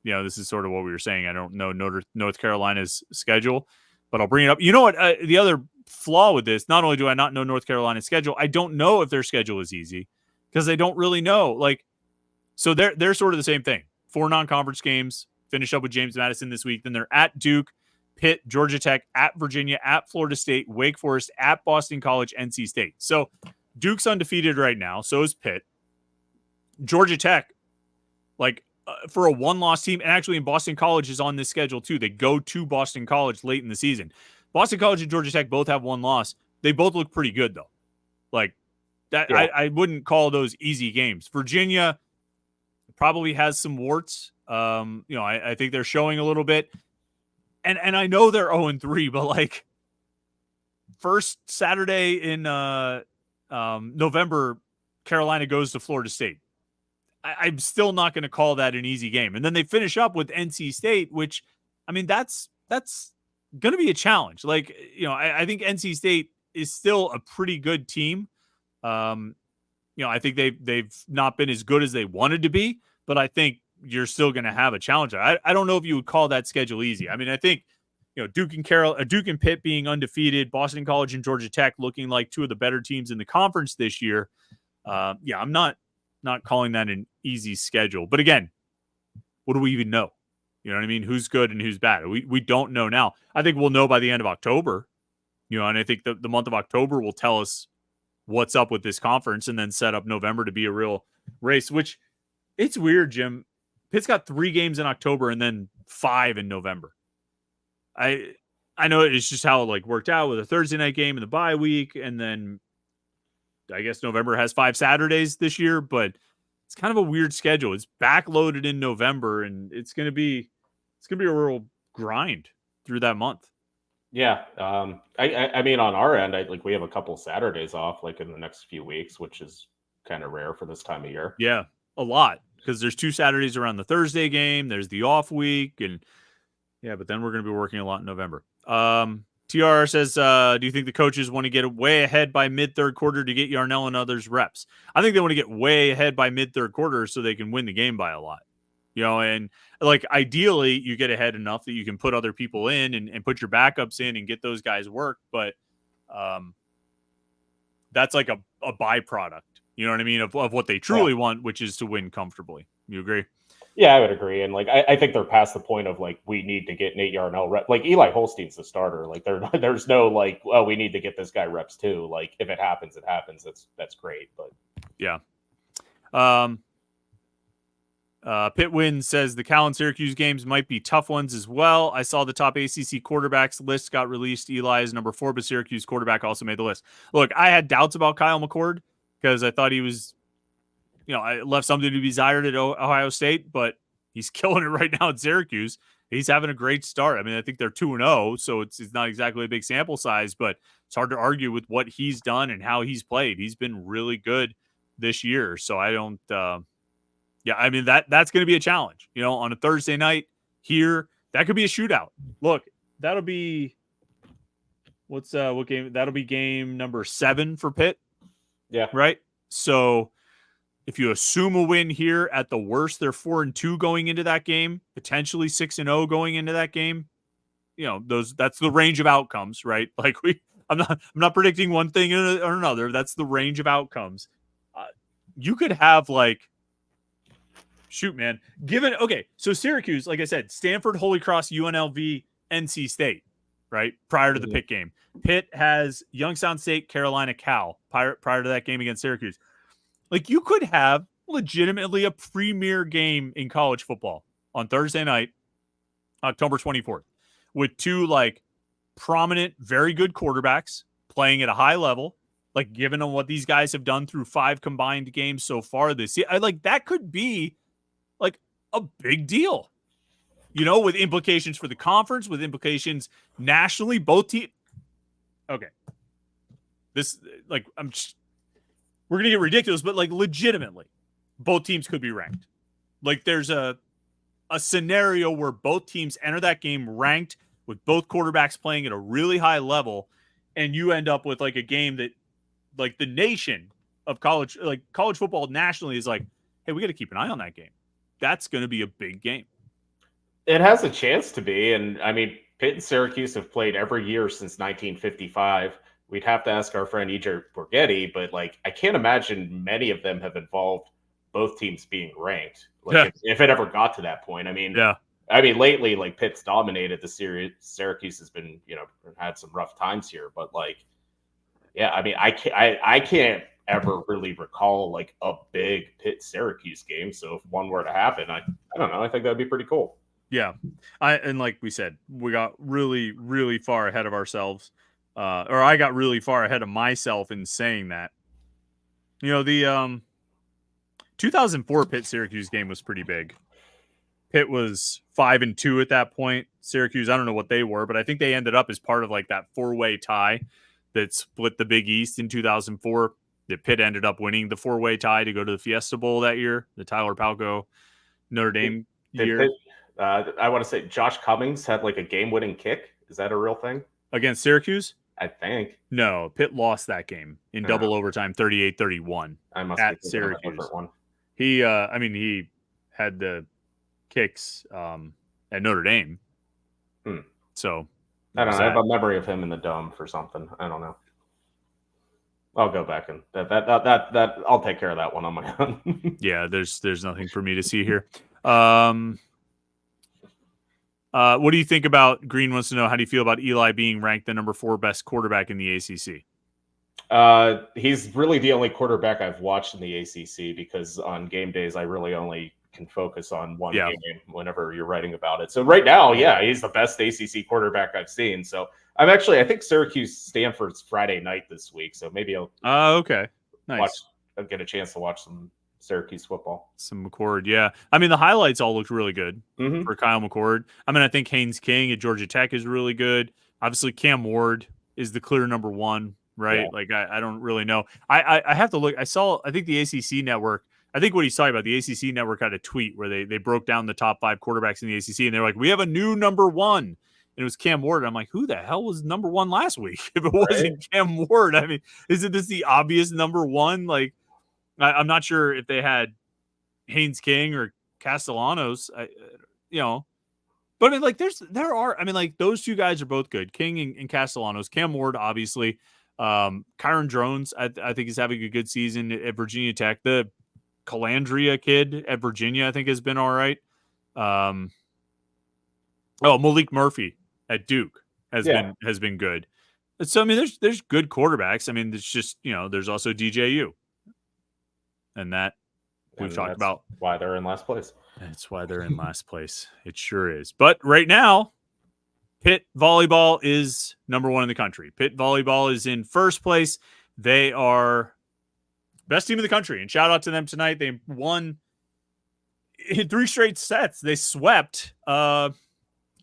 This is sort of what we were saying. I don't know North Carolina's schedule, but I'll bring it up. You know what? The other flaw with this, not only do I not know North Carolina's schedule, I don't know if their schedule is easy because I don't really know. So they're sort of the same thing. 4 non-conference games. Finish up with James Madison this week. Then they're at Duke, Pitt, Georgia Tech, at Virginia, at Florida State, Wake Forest, at Boston College, NC State. So Duke's undefeated right now. So is Pitt. Georgia Tech, for a one-loss team, and actually in Boston College is on this schedule too. They go to Boston College late in the season. Boston College and Georgia Tech both have one loss. They both look pretty good though. Yeah. I wouldn't call those easy games. Virginia probably has some warts. I think they're showing a little bit. And I know they're 0-3, but first Saturday in November, Carolina goes to Florida State. I'm still not going to call that an easy game. And then they finish up with NC State, which, I mean, that's going to be a challenge. I think NC State is still a pretty good team. I think they've not been as good as they wanted to be, but I think you're still going to have a challenge. I don't know if you would call that schedule easy. I mean, I think, Duke and Pitt being undefeated, Boston College and Georgia Tech looking like 2 of the better teams in the conference this year. I'm not calling that an easy schedule. But again, what do we even know? You know what I mean? Who's good and who's bad? We don't know now. I think we'll know by the end of October. And I think the month of October will tell us what's up with this conference and then set up November to be a real race, which it's weird, Jim. Pitt's got 3 games in October and then 5 in November. I know it's just how it worked out with a Thursday night game in the bye week, and then I guess November has 5 Saturdays this year, but it's kind of a weird schedule. It's backloaded in November, and it's gonna be a real grind through that month. Yeah. I mean, on our end, we have a couple Saturdays off in the next few weeks, which is kind of rare for this time of year. Yeah, a lot. Because there's 2 Saturdays around the Thursday game. There's the off week. And yeah, but then we're going to be working a lot in November. TR says, do you think the coaches want to get way ahead by mid-third quarter to get Yarnell and others reps? I think they want to get way ahead by mid-third quarter so they can win the game by a lot. And ideally you get ahead enough that you can put other people in and put your backups in and get those guys work. But that's a byproduct. You know what I mean? Of what they truly want, which is to win comfortably. You agree? Yeah, I would agree. And I think they're past the point of we need to get Nate Yarnell reps. Eli Holstein's the starter. There's no we need to get this guy reps too. If it happens, it happens. That's great. But yeah. Pitwin says the Cal and Syracuse games might be tough ones as well. I saw the top ACC quarterbacks list got released. Eli is number 4, but Syracuse quarterback also made the list. Look, I had doubts about Kyle McCord because I thought he was, I left something to be desired at Ohio State, but he's killing it right now at Syracuse. He's having a great start. I mean, I think they're 2-0, so it's not exactly a big sample size, but it's hard to argue with what he's done and how he's played. He's been really good this year. So I don't. Yeah, I mean that's going to be a challenge. On a Thursday night here, that could be a shootout. Look, that'll be what game? That'll be game number 7 for Pitt. Yeah. Right. So if you assume a win here, at the worst, they're 4-2 going into that game, potentially 6-0 going into that game. That's the range of outcomes, right? Like I'm not predicting one thing or another. That's the range of outcomes. You could have shoot, man. So Syracuse, like I said, Stanford, Holy Cross, UNLV, NC State, right? Prior to the Pitt game. Pitt has Youngstown State, Carolina, Cal prior to that game against Syracuse. Like, you could have legitimately a premier game in college football on Thursday night, October 24th, with two prominent, very good quarterbacks playing at a high level. Like, given on what these guys have done through 5 combined games so far this year, that could be a big deal, with implications for the conference, with implications nationally. Both teams. Okay. This, we're going to get ridiculous, but legitimately, both teams could be ranked. There's a scenario where both teams enter that game ranked with both quarterbacks playing at a really high level, and you end up with a game that the nation of college football nationally is hey, we got to keep an eye on that game. That's going to be a big game. It has a chance to be. And I mean, Pitt and Syracuse have played every year since 1955. We'd have to ask our friend EJ Borghetti, but I can't imagine many of them have involved both teams being ranked. If it ever got to that point. I mean, lately, Pitt's dominated the series. Syracuse has been, had some rough times here, but I mean, I can't ever really recall a big Pitt Syracuse game. So if one were to happen, I don't know. I think that'd be pretty cool. Yeah. And like we said, we got really, really far ahead of ourselves. Or I got really far ahead of myself in saying that. The 2004 Pitt Syracuse game was pretty big. Pitt was 5-2 at that point. Syracuse, I don't know what they were, but I think they ended up as part of that 4-way tie that split the Big East in 2004. That Pitt ended up winning the 4-way tie to go to the Fiesta Bowl that year, the Tyler Palco Notre Dame year. Pitt, I want to say Josh Cummings had a game-winning kick. Is that a real thing? Against Syracuse? I think. No, Pitt lost that game in double overtime, 38-31. I must at be Syracuse. One. He had the kicks at Notre Dame. So I don't know. I have a memory of him in the dome for something. I don't know. I'll go back and that I'll take care of that one on my own. Yeah, there's nothing for me to see here. What do you think about, Green wants to know, how do you feel about Eli being ranked the number 4 best quarterback in the ACC? He's really the only quarterback I've watched in the ACC, because on game days I really only can focus on one game whenever you're writing about it. So right now, he's the best ACC quarterback I've seen. So I think Syracuse Stanford's Friday night this week. So maybe I'll okay. Nice. I'll get a chance to watch some Syracuse football. Some McCord, yeah. I mean, the highlights all looked really good for Kyle McCord. I mean, I think Haynes King at Georgia Tech is really good. Obviously, Cam Ward is the clear number 1, right? Yeah. I don't really know. I have to look. I think the ACC network, I think what he's talking about, the ACC network had a tweet where they broke down the top 5 quarterbacks in the ACC, and they're like, we have a new number 1. And it was Cam Ward. And I'm like, who the hell was number 1 last week? If it wasn't Cam Ward, I mean, isn't this the obvious number 1? I'm not sure if they had Haynes King or Castellanos, but I mean, those two guys are both good. King and Castellanos. Cam Ward, obviously. Kyron Drones, I think, is having a good season at Virginia Tech. The Calandria kid at Virginia, I think, has been all right. Malik Murphy at Duke has been good. So I mean, there's good quarterbacks. I mean, it's just, there's also DJU, and that we've talked about. Why they're in last place. That's why they're in last place. It sure is. But right now, Pitt Volleyball is number 1 in the country. Pitt Volleyball is in first place. They are best team in the country. And shout out to them tonight. They won in 3 straight sets. They swept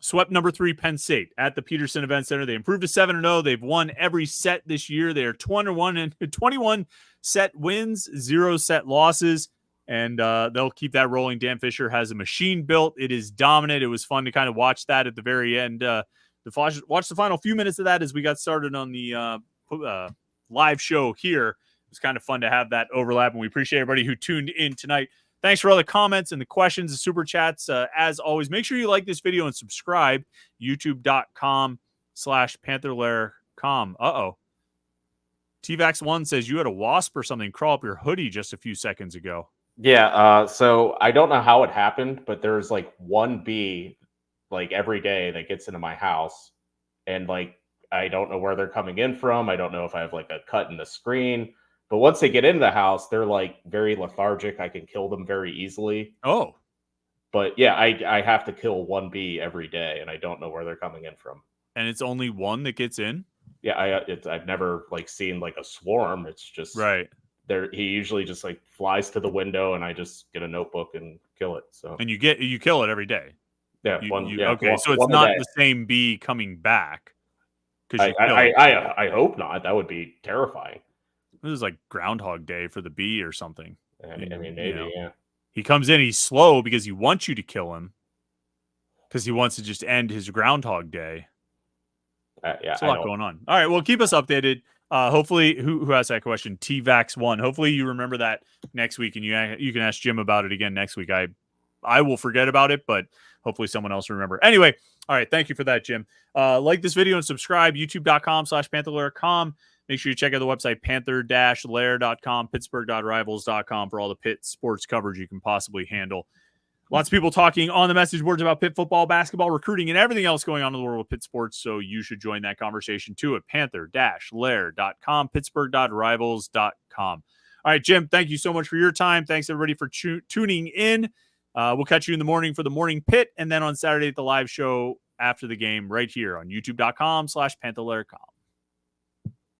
Swept number 3 Penn State at the Peterson Event Center. They improved to 7-0. They've won every set this year. They are 21 set wins, 0 set losses, and they'll keep that rolling. Dan Fisher has a machine built. It is dominant. It was fun to kind of watch that at the very end. Watch the final few minutes of that as we got started on the live show here. It was kind of fun to have that overlap, and we appreciate everybody who tuned in tonight. Thanks for all the comments and the questions, the super chats. As always, make sure you like this video and subscribe. YouTube.com/Panther-Lair.com. TVax1 says you had a wasp or something crawl up your hoodie just a few seconds ago. Yeah. So I don't know how it happened, but there's like one bee like every day that gets into my house, and like I don't know where they're coming in from. I don't know if I have like a cut in the screen. But once they get into the house, they're like very lethargic. I can kill them very easily. Oh. But yeah, I have to kill one bee every day, and I don't know where they're coming in from. And it's only one that gets in? Yeah, I've never like seen like a swarm. It's just right. He usually just like flies to the window, and I just get a notebook and kill it. So and you kill it every day. Yeah, okay. So it's not the same bee coming back. I hope not. That would be terrifying. This is like Groundhog Day for the bee or something. I mean maybe, yeah. He comes in, he's slow because he wants you to kill him. Because he wants to just end his Groundhog Day. Yeah, there's a lot going on. All right, well, keep us updated. Hopefully, who asked that question? TVax1. Hopefully, you remember that next week, and you can ask Jim about it again next week. I will forget about it, but hopefully someone else will remember. Anyway, all right, thank you for that, Jim. Like this video and subscribe. YouTube.com/Panther-Lair.com. Make sure you check out the website, Panther-Lair.com, Pittsburgh.rivals.com for all the Pitt sports coverage you can possibly handle. Lots of people talking on the message boards about Pitt football, basketball, recruiting, and everything else going on in the world of Pitt sports, so you should join that conversation too at Panther-Lair.com, Pittsburgh.rivals.com. All right, Jim, thank you so much for your time. Thanks, everybody, for tuning in. We'll catch you in the morning for the morning Pitt, and then on Saturday at the live show after the game right here on YouTube.com/Panther-Lair.com.